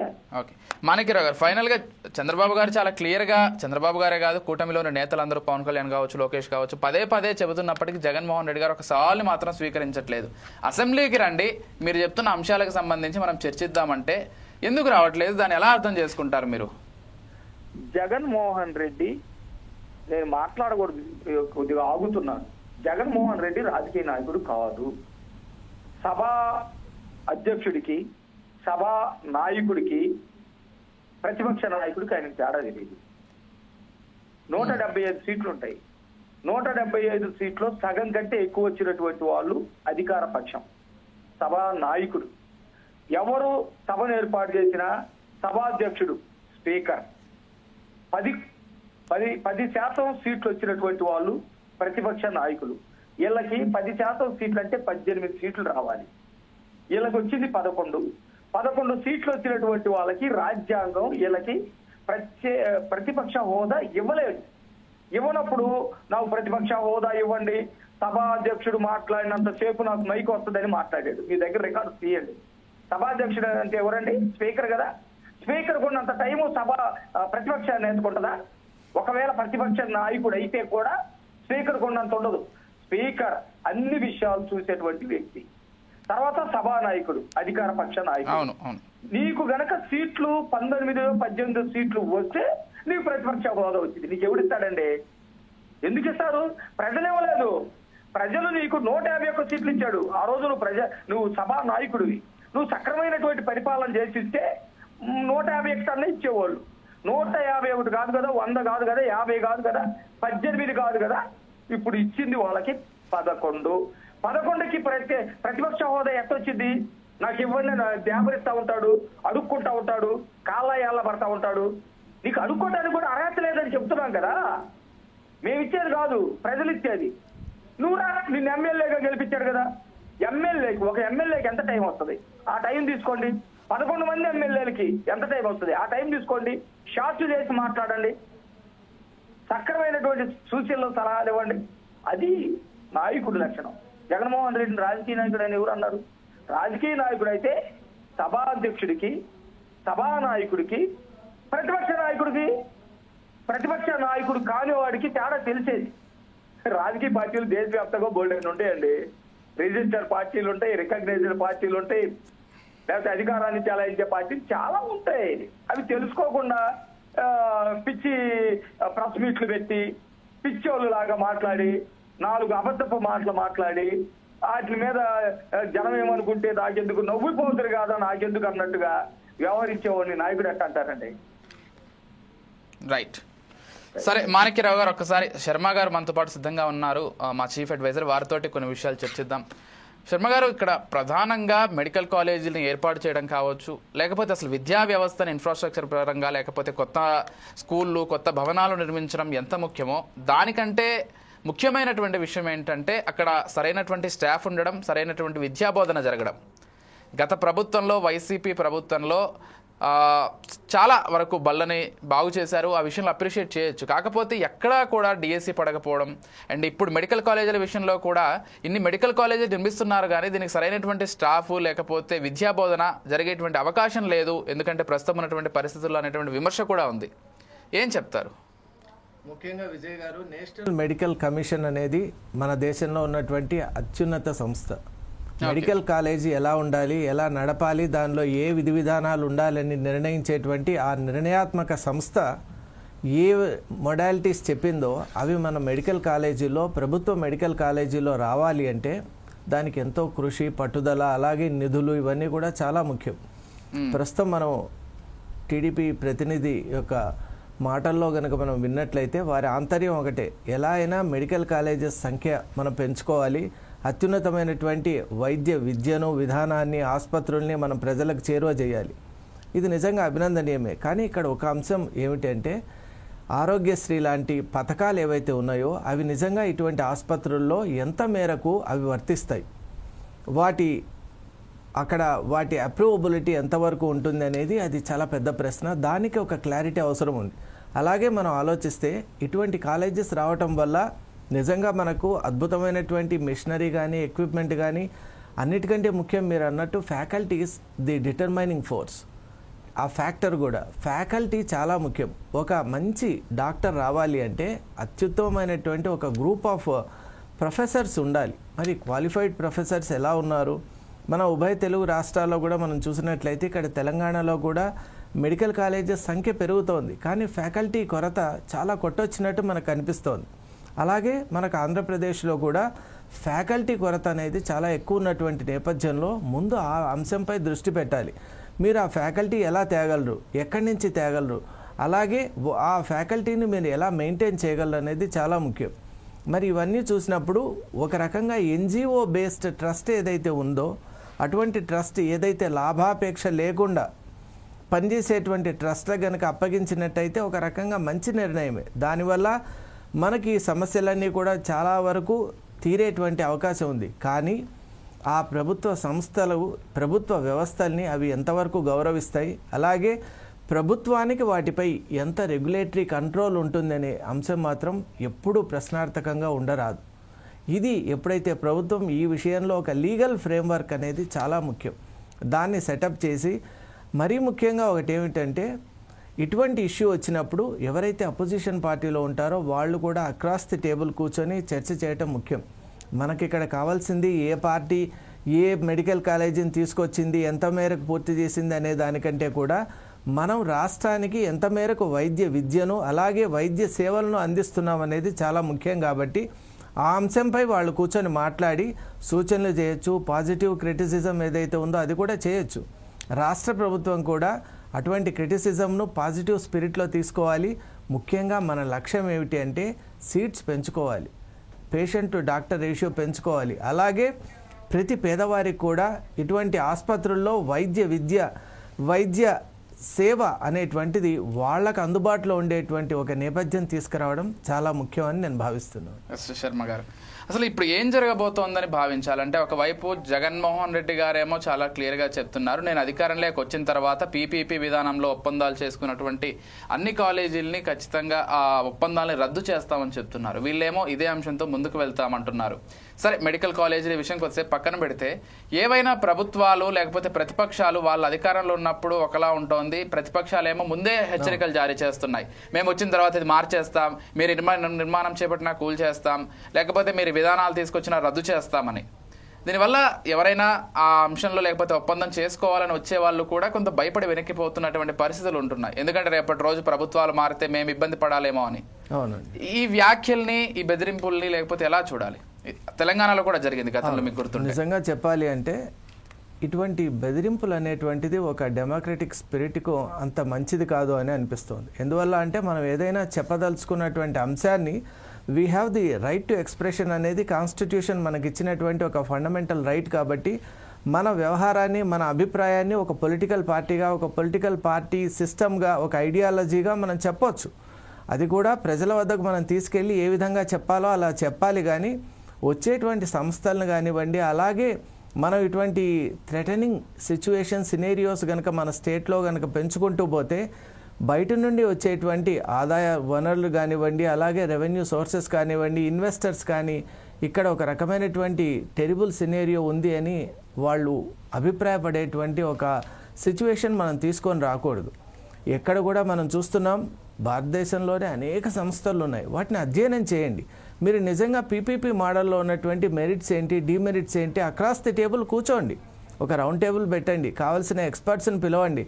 మాణిక్యరావు గారు, ఫైనల్ గా చంద్రబాబు గారు చాలా క్లియర్ గా, చంద్రబాబు గారే కాదు కూటమిలోని నేతలందరూ పవన్ కళ్యాణ్ కావచ్చు, లోకేష్ కావచ్చు, పదే చెబుతున్నప్పటికీ జగన్మోహన్ రెడ్డి గారు ఒక సవాల్ని మాత్రం స్వీకరించట్లేదు. అసెంబ్లీకి రండి, మీరు చెప్తున్న అంశాలకు సంబంధించి మనం చర్చిద్దామంటే ఎందుకు రావట్లేదు? దాన్ని ఎలా అర్థం చేసుకుంటారు మీరు? జగన్మోహన్ రెడ్డి, నేను మాట్లాడకూడదు, కొద్దిగా ఆగుతున్నాను. జగన్మోహన్ రెడ్డి రాజకీయ నాయకుడు కాదు. సభా అధ్యక్షుడికి, సభా నాయకుడికి, ప్రతిపక్ష నాయకుడికి ఆయన తేడా తెలియదు. 175 సీట్లు ఉంటాయి. 175 సీట్లో సగం కంటే ఎక్కువ వచ్చినటువంటి వాళ్ళు అధికార పక్షం, సభా నాయకుడు. ఎవరు సభను ఏర్పాటు చేసినా సభాధ్యక్షుడు, స్పీకర్. 10% సీట్లు వచ్చినటువంటి వాళ్ళు ప్రతిపక్ష నాయకులు. వీళ్ళకి 10% సీట్లు అంటే 18 సీట్లు రావాలి. వీళ్ళకి వచ్చింది 11 సీట్లు వచ్చినటువంటి వాళ్ళకి రాజ్యాంగం వీళ్ళకి ప్రతిపక్ష హోదా ఇవ్వలేదు. ఇవ్వనప్పుడు నాకు ప్రతిపక్ష హోదా ఇవ్వండి, సభాధ్యక్షుడు మాట్లాడినంత సేపు నాకు మైక్ వస్తుందని మాట్లాడాడు. మీ దగ్గర రికార్డు తీయండి. సభాధ్యక్షుడు అంటే ఎవరండి? స్పీకర్ కదా. స్పీకర్ ఉన్నంత టైము సభ ప్రతిపక్షాన్ని ఎందుకుంటుందా? ఒకవేళ ప్రతిపక్ష నాయకుడు అయితే కూడా స్పీకర్ ఉన్నంత ఉండదు. స్పీకర్ అన్ని విషయాలు చూసేటువంటి వ్యక్తి. తర్వాత సభానాయకుడు, అధికార పక్ష నాయకుడు. నీకు గనక సీట్లు 18 సీట్లు వస్తే నీకు ప్రతిపక్ష హోదా వచ్చింది. నీకు ఎవడిస్తాడండి? ఎందుకు ఇస్తారు? ప్రజలు ఇవ్వలేదు. ప్రజలు నీకు 151 సీట్లు ఇచ్చాడు. ఆ రోజు నువ్వు సభా నాయకుడివి. నువ్వు సక్రమైనటువంటి పరిపాలన చేసిస్తే 151 అన్న ఇచ్చేవాళ్ళు. 151 కాదు కదా, 100 కాదు కదా, 50 కాదు కదా, 18 కాదు కదా. ఇప్పుడు ఇచ్చింది వాళ్ళకి 11కి ప్రతిపక్ష హోదా ఎట్టొచ్చింది? నాకు ఇవ్వండి, దేవరిస్తా ఉంటాడు, అడుక్కుంటా ఉంటాడు, కాళ్ళ ఏళ్ళ పడతా ఉంటాడు. నీకు అడుక్కోవడానికి కూడా అర్హత లేదని చెప్తున్నాం కదా. మేము ఇచ్చేది కాదు, ప్రజలు ఇచ్చేది. నువ్వు నిన్ను ఎమ్మెల్యేగా గెలిపించాడు కదా. ఒక ఎమ్మెల్యేకి ఎంత టైం వస్తుంది? ఆ టైం తీసుకోండి. 11 మంది ఎమ్మెల్యేలకి ఎంత టైం వస్తుంది? ఆ టైం తీసుకోండి. షార్ట్ చేసి మాట్లాడండి. సక్రమైనటువంటి సూచనలు, సలహాలు ఇవ్వండి. అది నాయకుడి లక్షణం. జగన్మోహన్ రెడ్డిని రాజకీయ నాయకుడు అని ఎవరు అన్నారు? రాజకీయ నాయకుడు అయితే సభాధ్యక్షుడికి, సభానాయకుడికి, ప్రతిపక్ష నాయకుడు కాని వాడికి తేడా తెలిసేది. రాజకీయ పార్టీలు దేశవ్యాప్తంగా బోల్డెన్ ఉంటాయండి. రిజిస్టర్ పార్టీలు ఉంటాయి, రికగ్నైజ్డ్ పార్టీలు ఉంటాయి, లేకపోతే అధికారాన్ని చెలాయించే పార్టీలు చాలా ఉంటాయి. అవి తెలుసుకోకుండా పిచ్చి ప్రెస్ మీట్లు పెట్టి, పిచ్చోళ్ళు లాగా మాట్లాడి, 4 అబద్ధపు మాటలు మాట్లాడి, వాటి మీద జనం ఏమనుకుంటే నాకెందుకు, నవ్వుపోతురు కాదా నాకెందుకు అన్నట్టుగా వ్యవహరించేవాడిని నాయకుడు ఎట్ట అంటారండి? రైట్. సరే, మాణిక్యరావు గారు, ఒక్కసారి శర్మ గారు మనతో పాటు సిద్ధంగా ఉన్నారు, మా చీఫ్ అడ్వైజర్. వారితోటి కొన్ని విషయాలు చర్చిద్దాం. శర్మ గారు, ఇక్కడ ప్రధానంగా మెడికల్ కాలేజీలను ఏర్పాటు చేయడం కావచ్చు, లేకపోతే అసలు విద్యా వ్యవస్థను ఇన్ఫ్రాస్ట్రక్చర్ పరంగా, లేకపోతే కొత్త స్కూళ్ళు, కొత్త భవనాలు నిర్మించడం ఎంత ముఖ్యమో, దానికంటే ముఖ్యమైనటువంటి విషయం ఏంటంటే అక్కడ సరైనటువంటి స్టాఫ్ ఉండడం, సరైనటువంటి విద్యాబోధన జరగడం. గత ప్రభుత్వంలో, వైసీపీ ప్రభుత్వంలో చాలా వరకు బళ్ళని బాగు చేశారు. ఆ విషయంలో అప్రిషియేట్ చేయొచ్చు. కాకపోతే ఎక్కడా కూడా డిఎస్సి పడకపోవడం, అండ్ ఇప్పుడు మెడికల్ కాలేజీల విషయంలో కూడా ఇన్ని మెడికల్ కాలేజీలు నిర్మిస్తున్నారు కానీ దీనికి సరైనటువంటి స్టాఫ్ లేకపోతే విద్యాబోధన జరిగేటువంటి అవకాశం లేదు, ఎందుకంటే ప్రస్తుతం ఉన్నటువంటి పరిస్థితుల్లో అనేటువంటి విమర్శ కూడా ఉంది. ఏం చెప్తారు? ముఖ్యంగా విజయ్ గారు, నేషనల్ మెడికల్ కమిషన్ అనేది మన దేశంలో ఉన్నటువంటి అత్యున్నత సంస్థ. మెడికల్ కాలేజీ ఎలా ఉండాలి, ఎలా నడపాలి, దానిలో ఏ విధి విధానాలు ఉండాలని నిర్ణయించేటువంటి ఆ నిర్ణయాత్మక సంస్థ ఏ మొడాలిటీస్ చెప్పిందో అవి మన మెడికల్ కాలేజీలో, ప్రభుత్వ మెడికల్ కాలేజీలో రావాలి అంటే దానికి ఎంతో కృషి, పట్టుదల, అలాగే నిధులు, ఇవన్నీ కూడా చాలా ముఖ్యం. ప్రస్తుతం మనం టీడీపీ ప్రతినిధి యొక్క మాటల్లో కనుక మనం విన్నట్లయితే వారి ఆంతర్యం ఒకటే, ఎలా అయినా మెడికల్ కాలేజెస్ సంఖ్య మనం పెంచుకోవాలి, అత్యున్నతమైనటువంటి వైద్య విద్యను, విధానాన్ని, ఆసుపత్రుల్ని మనం ప్రజలకు చేరువ చేయాలి. ఇది నిజంగా అభినందనీయమే. కానీ ఇక్కడ ఒక అంశం ఏమిటంటే, ఆరోగ్యశ్రీ లాంటి పథకాలు ఏవైతే ఉన్నాయో అవి నిజంగా ఇటువంటి ఆసుపత్రుల్లో ఎంత మేరకు అవి వర్తిస్తాయి, వాటి అప్రూవబిలిటీ ఎంతవరకు ఉంటుంది అనేది అది చాలా పెద్ద ప్రశ్న. దానికి ఒక క్లారిటీ అవసరం ఉంది. అలాగే మనం ఆలోచిస్తే ఇటువంటి కాలేజెస్ రావటం వల్ల నిజంగా మనకు అద్భుతమైనటువంటి మిషనరీ కానీ, ఎక్విప్మెంట్ కానీ, అన్నిటికంటే ముఖ్యం మీరు అన్నట్టు ఫ్యాకల్టీస్ ది డిటర్మైనింగ్ ఫోర్స్. ఆ ఫ్యాక్టర్ కూడా, ఫ్యాకల్టీ చాలా ముఖ్యం. ఒక మంచి డాక్టర్ రావాలి అంటే అత్యుత్తమమైనటువంటి ఒక గ్రూప్ ఆఫ్ ప్రొఫెసర్స్ ఉండాలి. మరి క్వాలిఫైడ్ ప్రొఫెసర్స్ ఎలా ఉన్నారు? మన ఉభయ తెలుగు రాష్ట్రాల్లో కూడా మనం చూసినట్లయితే ఇక్కడ తెలంగాణలో కూడా మెడికల్ కాలేజెస్ సంఖ్య పెరుగుతోంది, కానీ ఫ్యాకల్టీ కొరత చాలా కొట్టొచ్చినట్టు మనకు అనిపిస్తోంది. అలాగే మనకు ఆంధ్రప్రదేశ్లో కూడా ఫ్యాకల్టీ కొరత అనేది చాలా ఎక్కువ ఉన్నటువంటి నేపథ్యంలో ముందు ఆ అంశంపై దృష్టి పెట్టాలి. మీరు ఆ ఫ్యాకల్టీ ఎలా తేగలరు, ఎక్కడి నుంచి తేగలరు, అలాగే ఆ ఫ్యాకల్టీని మీరు ఎలా మెయింటైన్ చేయగలరు అనేది చాలా ముఖ్యం. మరి ఇవన్నీ చూసినప్పుడు ఒక రకంగా ఎన్జిఓ బేస్డ్ ట్రస్ట్ ఏదైతే ఉందో, అటువంటి ట్రస్ట్ ఏదైతే లాభాపేక్ష లేకుండా పనిచేసేటువంటి ట్రస్ట్లకు కనుక అప్పగించినట్టయితే ఒక రకంగా మంచి నిర్ణయమే. దానివల్ల మనకి ఈ సమస్యలన్నీ కూడా చాలా వరకు తీరేటువంటి అవకాశం ఉంది. కానీ ఆ ప్రభుత్వ సంస్థలు, ప్రభుత్వ వ్యవస్థల్ని అవి ఎంతవరకు గౌరవిస్తాయి, అలాగే ప్రభుత్వానికి వాటిపై ఎంత రెగ్యులేటరీ కంట్రోల్ ఉంటుందనే అంశం మాత్రం ఎప్పుడూ ప్రశ్నార్థకంగా ఉండరాదు. ఇది ఎప్పుడైతే ప్రభుత్వం ఈ విషయంలో ఒక లీగల్ ఫ్రేమ్వర్క్ అనేది చాలా ముఖ్యం, దాన్ని సెటప్ చేసి మరీ ముఖ్యంగా ఒకటి ఏమిటంటే ఇటువంటి ఇష్యూ వచ్చినప్పుడు ఎవరైతే అపోజిషన్ పార్టీలో ఉంటారో వాళ్ళు కూడా అక్రాస్ ది టేబుల్ కూర్చొని చర్చ చేయటం ముఖ్యం. మనకి ఇక్కడ కావాల్సింది ఏ పార్టీ ఏ మెడికల్ కాలేజీని తీసుకొచ్చింది, ఎంత మేరకు పూర్తి చేసింది అనే దానికంటే కూడా మనం రాష్ట్రానికి ఎంత మేరకు వైద్య విద్యను అలాగే వైద్య సేవలను అందిస్తున్నాం అనేది చాలా ముఖ్యం. కాబట్టి ఆ అంశంపై వాళ్ళు కూర్చొని మాట్లాడి సూచనలు చేయొచ్చు. పాజిటివ్ క్రిటిసిజం ఏదైతే ఉందో అది కూడా చేయొచ్చు. రాష్ట్ర ప్రభుత్వం కూడా అటువంటి క్రిటిసిజంను పాజిటివ్ స్పిరిట్లో తీసుకోవాలి. ముఖ్యంగా మన లక్ష్యం ఏమిటి అంటే సీట్స్ పెంచుకోవాలి, పేషెంట్ టు డాక్టర్ రేషియో పెంచుకోవాలి. అలాగే ప్రతి పేదవారికి కూడా ఇటువంటి ఆసుపత్రుల్లో వైద్య సేవ అనేటువంటిది వాళ్ళకు అందుబాటులో ఉండేటువంటి ఒక నేపథ్యం తీసుకురావడం చాలా ముఖ్యమని నేను భావిస్తున్నాను. శర్మ గారు, అసలు ఇప్పుడు ఏం జరగబోతోందని భావించాలంటే, ఒకవైపు జగన్మోహన్ రెడ్డి గారేమో చాలా క్లియర్గా చెప్తున్నారు, నేను అధికారంలోకి వచ్చిన తర్వాత పీపీపీ విధానంలో ఒప్పందాలు చేసుకున్నటువంటి అన్ని కాలేజీలని ఖచ్చితంగా ఆ ఒప్పందాలని రద్దు చేస్తామని చెప్తున్నారు. వీళ్ళేమో ఇదే అంశంతో ముందుకు వెళ్తామంటున్నారు. సరే, మెడికల్ కాలేజీల విషయం కొద్దిసేపు పక్కన పెడితే, ఏవైనా ప్రభుత్వాలు లేకపోతే ప్రతిపక్షాలు వాళ్ళ అధికారంలో ఉన్నప్పుడు ఒకలా ఉంటుంది, ప్రతిపక్షాలేమో ముందే హెచ్చరికలు జారీ చేస్తున్నాయి, మేము వచ్చిన తర్వాత ఇది మార్చేస్తాం, మీరు నిర్మాణం చేపట్టినా కూల్ చేస్తాం, లేకపోతే మీరు విధానాలు తీసుకొచ్చినా రద్దు చేస్తామని. దీనివల్ల ఎవరైనా ఆ అంశంలో లేకపోతే ఒప్పందం చేసుకోవాలని వచ్చే వాళ్ళు కూడా కొంత భయపడి వెనక్కిపోతున్నటువంటి పరిస్థితులు ఉంటున్నాయి. ఎందుకంటే రేపటి రోజు ప్రభుత్వాలు మారితే మేము ఇబ్బంది పడాలేమో అని. ఈ వ్యాఖ్యల్ని, ఈ బెదిరింపుల్ని లేకపోతే ఎలా చూడాలి? తెలంగాణలో కూడా జరిగింది గతంలో, మీకు గుర్తుంది. నిజంగా చెప్పాలి అంటే ఇటువంటి బెదిరింపులు అనేటువంటిది ఒక డెమోక్రటిక్ స్పిరిట్కు అంత మంచిది కాదు అని అనిపిస్తుంది. ఎందువల్ల అంటే మనం ఏదైనా చెప్పదలుచుకున్నటువంటి అంశాన్ని we have the right to expression అనేది కాన్స్టిట్యూషన్ మనకి ఇచ్చినటువంటి ఒక ఫండమెంటల్ రైట్. కాబట్టి మన వ్యవహారాన్ని, మన అభిప్రాయాన్ని ఒక పొలిటికల్ పార్టీగా, ఒక పొలిటికల్ పార్టీ సిస్టమ్గా, ఒక ఐడియాలజీగా మనం చెప్పొచ్చు. అది కూడా ప్రజల వద్దకు మనం తీసుకెళ్ళి ఏ విధంగా చెప్పాలో అలా చెప్పాలి. కానీ వచ్చేటువంటి సంస్థలను కానివ్వండి, అలాగే మనం ఇటువంటి థ్రెటనింగ్ సిచ్యువేషన్ సినేరియోస్ కనుక మన స్టేట్లో కనుక పెంచుకుంటూ పోతే బయట నుండి వచ్చేటువంటి ఆదాయ వనరులు కానివ్వండి, అలాగే రెవెన్యూ సోర్సెస్ కానివ్వండి, ఇన్వెస్టర్స్ కానీ ఇక్కడ ఒక రకమైనటువంటి టెరిబుల్ సినేరియో ఉంది అని వాళ్ళు అభిప్రాయపడేటువంటి ఒక సిచ్యువేషన్ మనం తీసుకొని రాకూడదు. ఎక్కడ కూడా మనం చూస్తున్నాం, భారతదేశంలోనే అనేక సంస్థలు ఉన్నాయి, వాటిని అధ్యయనం చేయండి. మీరు నిజంగా పీపీపీ మోడల్లో ఉన్నటువంటి మెరిట్స్ ఏంటి, డిమెరిట్స్ ఏంటి, అక్రాస్ ది టేబుల్ కూర్చోండి, ఒక రౌండ్ టేబుల్ పెట్టండి, కావాల్సిన ఎక్స్పర్ట్స్ని పిలవండి.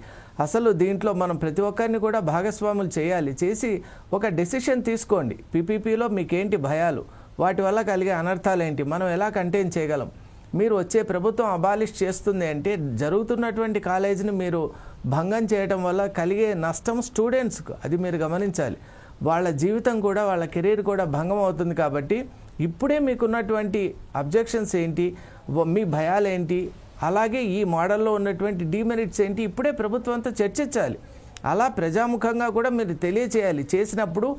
అసలు దీంట్లో మనం ప్రతి ఒక్కరిని కూడా భాగస్వాములు చేయాలి. చేసి ఒక డెసిషన్ తీసుకోండి. పీపీపీలో మీకేంటి భయాలు, వాటి వల్ల కలిగే అనర్థాలు ఏంటి, మనం ఎలా కంటైన్ చేయగలం. మీరు వచ్చే ప్రభుత్వం అబాలిష్ చేస్తుంది అంటే జరుగుతున్నటువంటి కాలేజీని మీరు భంగం చేయడం వల్ల కలిగే నష్టం స్టూడెంట్స్కు, అది మీరు గమనించాలి. వాళ్ళ జీవితం కూడా, వాళ్ళ కెరీర్ కూడా భంగం అవుతుంది. కాబట్టి ఇప్పుడే మీకున్నటువంటి అబ్జెక్షన్స్ ఏంటి, మీ భయాలు ఏంటి, అలాగే ఈ మోడల్లో ఉన్నటువంటి డిమెరిట్స్ ఏంటి, ఇప్పుడే ప్రభుత్వంతో చర్చించాలి. అలా ప్రజాముఖంగా కూడా మీరు తెలియచేయాలి. చేసినప్పుడు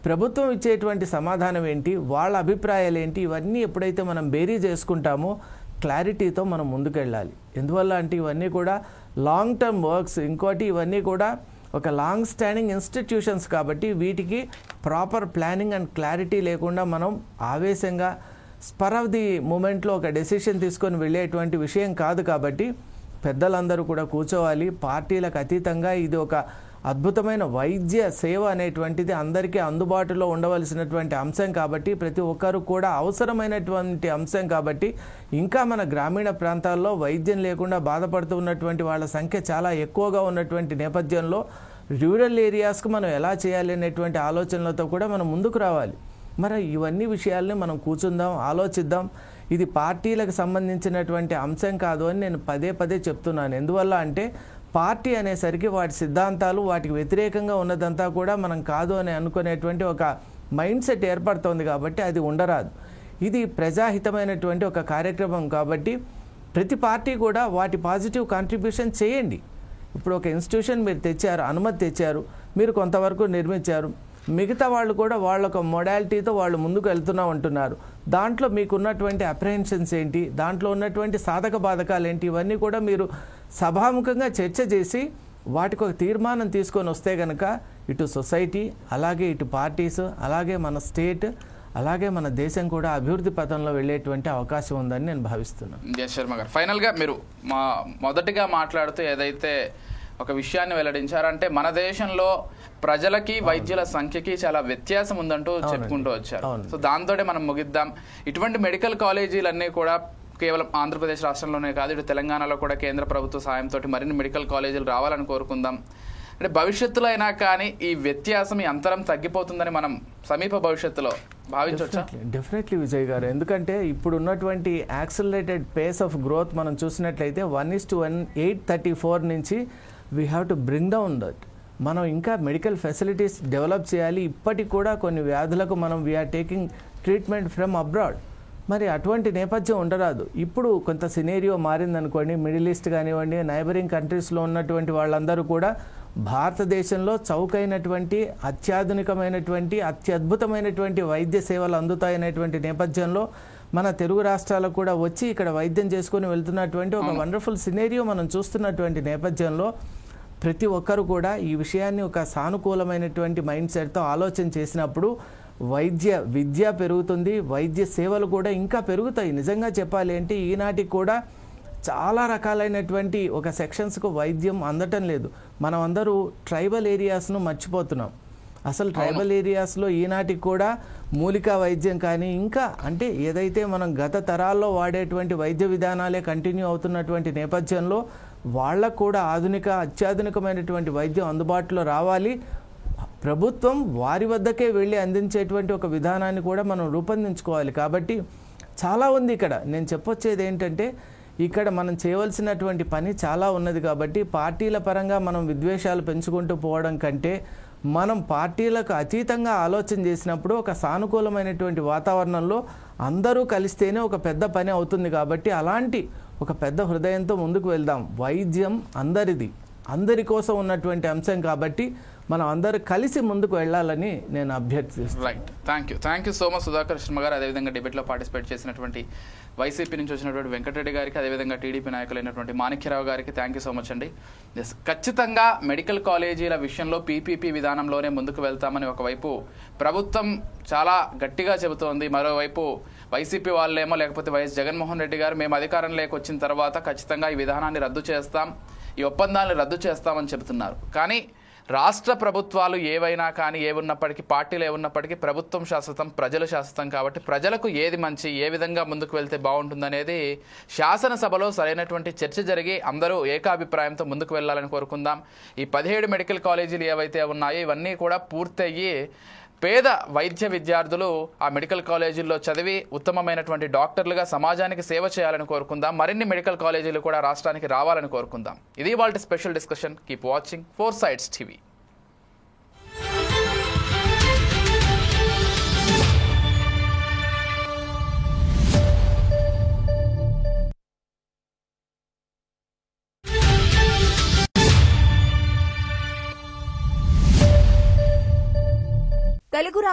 ప్రభుత్వం ఇచ్చేటువంటి సమాధానం ఏంటి, వాళ్ళ అభిప్రాయాలు ఏంటి, ఇవన్నీ ఎప్పుడైతే మనం బేరీ చేసుకుంటామో క్లారిటీతో మనం ముందుకెళ్ళాలి. ఎందువల్ల అంటే ఇవన్నీ కూడా లాంగ్ టర్మ్ వర్క్స్. ఇంకోటి, ఇవన్నీ కూడా ఒక లాంగ్ స్టాండింగ్ ఇన్స్టిట్యూషన్స్ కాబట్టి వీటికి ప్రాపర్ ప్లానింగ్ అండ్ క్లారిటీ లేకుండా మనం ఆవేశంగా స్పర్ ఆఫ్ ది మూమెంట్లో ఒక డెసిషన్ తీసుకొని వెళ్ళేటువంటి విషయం కాదు. కాబట్టి పెద్దలందరూ కూడా కూర్చోవాలి. పార్టీలకు అతీతంగా ఇది ఒక అద్భుతమైన వైద్య సేవ అనేటువంటిది అందరికీ అందుబాటులో ఉండవలసినటువంటి అంశం కాబట్టి, ప్రతి ఒక్కరు కూడా అవసరమైనటువంటి అంశం కాబట్టి, ఇంకా మన గ్రామీణ ప్రాంతాల్లో వైద్యం లేకుండా బాధపడుతున్నటువంటి వాళ్ళ సంఖ్య చాలా ఎక్కువగా ఉన్నటువంటి నేపథ్యంలో రూరల్ ఏరియాస్కు మనం ఎలా చేయాలి అనేటువంటి ఆలోచనలతో కూడా మనం ముందుకు రావాలి. మరి ఇవన్నీ విషయాల్ని మనం కూర్చుందాం, ఆలోచిద్దాం. ఇది పార్టీలకు సంబంధించినటువంటి అంశం కాదు అని నేను పదే పదే చెప్తున్నాను. ఎందువల్ల అంటే పార్టీ అనేసరికి వాటి సిద్ధాంతాలు, వాటికి వ్యతిరేకంగా ఉన్నదంతా కూడా మనం కాదు అని అనుకునేటువంటి ఒక మైండ్ సెట్ ఏర్పడుతోంది. కాబట్టి అది ఉండరాదు. ఇది ప్రజాహితమైనటువంటి ఒక కార్యక్రమం కాబట్టి ప్రతి పార్టీ కూడా వాటి పాజిటివ్ కాంట్రిబ్యూషన్ చేయండి. ఇప్పుడు ఒక ఇన్స్టిట్యూషన్ మీరు తెచ్చారు, అనుమతి తెచ్చారు, మీరు కొంతవరకు నిర్మించారు, మిగతా వాళ్ళు కూడా వాళ్ళొక మొడాలిటీతో వాళ్ళు ముందుకు వెళ్తున్నా ఉంటున్నారు. దాంట్లో మీకున్నటువంటి అప్రహెన్షన్స్ ఏంటి, దాంట్లో ఉన్నటువంటి సాధక బాధకాలు ఏంటి, ఇవన్నీ కూడా మీరు సభాముఖంగా చర్చ చేసి వాటికి ఒక తీర్మానం తీసుకొని వస్తే కనుక ఇటు సొసైటీ, అలాగే ఇటు పార్టీస్, అలాగే మన స్టేట్, అలాగే మన దేశం కూడా అభివృద్ధి పథంలో వెళ్ళేటువంటి అవకాశం ఉందని నేను భావిస్తున్నాను. శర్మ గారు, ఫైనల్గా మీరు మొదటిగా మాట్లాడుతూ ఏదైతే ఒక విషయాన్ని వెల్లడించారు. అంటే మన దేశంలో ప్రజలకి వైద్యుల సంఖ్యకి చాలా వ్యత్యాసం ఉందంటూ చెప్పుకుంటూ వచ్చారు. సో దాంతో మనం ముగిద్దాం. ఇటువంటి మెడికల్ కాలేజీలన్నీ కూడా కేవలం ఆంధ్రప్రదేశ్ రాష్ట్రంలోనే కాదు, ఇటు తెలంగాణలో కూడా కేంద్ర ప్రభుత్వ సాయంతో మరిన్ని మెడికల్ కాలేజీలు రావాలని కోరుకుందాం. అంటే భవిష్యత్తులో అయినా కానీ ఈ వ్యత్యాసం, ఈ అంతరం తగ్గిపోతుందని మనం సమీప భవిష్యత్తులో భావించవచ్చా? డెఫినెట్లీ విజయ్ గారు, ఎందుకంటే ఇప్పుడు ఉన్నటువంటి యాక్సిలరేటెడ్ పేస్ ఆఫ్ గ్రోత్ మనం చూసినట్లయితే 1:1 834 నుంచి we have to bring down that. మనం ఇంకా మెడికల్ ఫెసిలిటీస్ డెవలప్ చేయాలి. ఇప్పటికి కూడా కొన్ని వ్యాధులకు మనం we are taking treatment from abroad. మరి అటువంటి నేపథ్యం ఉండరాదు. ఇప్పుడు కొంత సినేరియో మారిందనుకోండి, మిడిల్ ఈస్ట్ కానివ్వండి, నైబరింగ్ కంట్రీస్లో ఉన్నటువంటి వాళ్ళందరూ కూడా భారతదేశంలో చౌకైనటువంటి, అత్యాధునికమైనటువంటి, అత్యద్భుతమైనటువంటి వైద్య సేవలు అందుతాయనేటువంటి నేపథ్యంలో మన తెలుగు రాష్ట్రాలకు కూడా వచ్చి ఇక్కడ వైద్యం చేసుకొని వెళ్తున్నటువంటి ఒక వండర్ఫుల్ సినేరియో మనం చూస్తున్నటువంటి నేపథ్యంలో ప్రతి ఒక్కరు కూడా ఈ విషయాన్ని ఒక సానుకూలమైనటువంటి మైండ్ సెట్తో ఆలోచన చేసినప్పుడు విద్య పెరుగుతుంది, వైద్య సేవలు కూడా ఇంకా పెరుగుతాయి. నిజంగా చెప్పాలి అంటే ఈనాటికి కూడా చాలా రకాలైనటువంటి ఒక సెక్షన్స్కు వైద్యం అందటం లేదు. మనం అందరూ ట్రైబల్ ఏరియాస్ను మర్చిపోతున్నాం. అసలు ట్రైబల్ ఏరియాస్లో ఈనాటికి కూడా మూలికా వైద్యం కానీ ఇంకా అంటే ఏదైతే మనం గత తరాల్లో వాడేటువంటి వైద్య విధానాలే కంటిన్యూ అవుతున్నటువంటి నేపథ్యంలో వాళ్ళకు కూడా అత్యాధునికమైనటువంటి వైద్యం అందుబాటులో రావాలి. ప్రభుత్వం వారి వద్దకే వెళ్ళి అందించేటువంటి ఒక విధానాన్ని కూడా మనం రూపొందించుకోవాలి. కాబట్టి చాలా ఉంది ఇక్కడ. నేను చెప్పొచ్చేది ఏంటంటే ఇక్కడ మనం చేయవలసినటువంటి పని చాలా ఉన్నది. కాబట్టి పార్టీల పరంగా మనం విద్వేషాలు పెంచుకుంటూ పోవడం కంటే మనం పార్టీలకు అతీతంగా ఆలోచన చేసినప్పుడు ఒక సానుకూలమైనటువంటి వాతావరణంలో అందరూ కలిస్తేనే ఒక పెద్ద పని అవుతుంది. కాబట్టి అలాంటి ఒక పెద్ద హృదయంతో ముందుకు వెళ్దాం. వైద్యం అందరి కోసం ఉన్నటువంటి అంశం కాబట్టి మనం అందరూ కలిసి ముందుకు వెళ్ళాలని నేను అభ్యర్థిస్తున్నాను. Right, thank you so much Sudhakar Sharma గారు. అదేవిధంగా డిబేట్లో పార్టిసిపేట్ చేసినటువంటి వైసీపీ నుంచి వచ్చినటువంటి వెంకటరెడ్డి గారికి, అదేవిధంగా టీడీపీ నాయకులైనటువంటి మాణిక్యరావు గారికి థ్యాంక్ యూ సో మచ్ అండి. ఖచ్చితంగా మెడికల్ కాలేజీల విషయంలో పీపీపీ విధానంలోనే ముందుకు వెళ్తామని ఒకవైపు ప్రభుత్వం చాలా గట్టిగా చెబుతోంది. మరోవైపు వైసీపీ వాళ్ళేమో, లేకపోతే వైఎస్ జగన్మోహన్ రెడ్డి గారు మేము అధికారంలోకి వచ్చిన తర్వాత ఖచ్చితంగా ఈ విధానాన్ని రద్దు చేస్తాం, ఈ ఒప్పందాన్ని రద్దు చేస్తామని చెబుతున్నారు. కానీ రాష్ట్ర ప్రభుత్వాలు ఏవైనా కానీ, ఏమున్నప్పటికీ, పార్టీలు ఏమున్నప్పటికీ ప్రభుత్వం శాశ్వతం, ప్రజలు శాశ్వతం. కాబట్టి ప్రజలకు ఏది మంచి, ఏ విధంగా ముందుకు వెళ్తే బాగుంటుందనేది శాసనసభలో సరైనటువంటి చర్చ జరిగి అందరూ ఏకాభిప్రాయంతో ముందుకు వెళ్ళాలని కోరుకుందాం. ఈ 17 మెడికల్ కాలేజీలు ఏవైతే ఉన్నాయో ఇవన్నీ కూడా పూర్తయ్యి పేద వైద్య విద్యార్థులు ఆ మెడికల్ కాలేజీల్లో చదివి ఉత్తమమైనటువంటి డాక్టర్లుగా సమాజానికి సేవ చేయాలని కోరుకుందాం. మరిన్ని మెడికల్ కాలేజీలు కూడా రాష్ట్రానికి రావాలని కోరుకుందాం. ఇది ఇవాల్టి special discussion. Keep watching 4 Sides TV. Telugu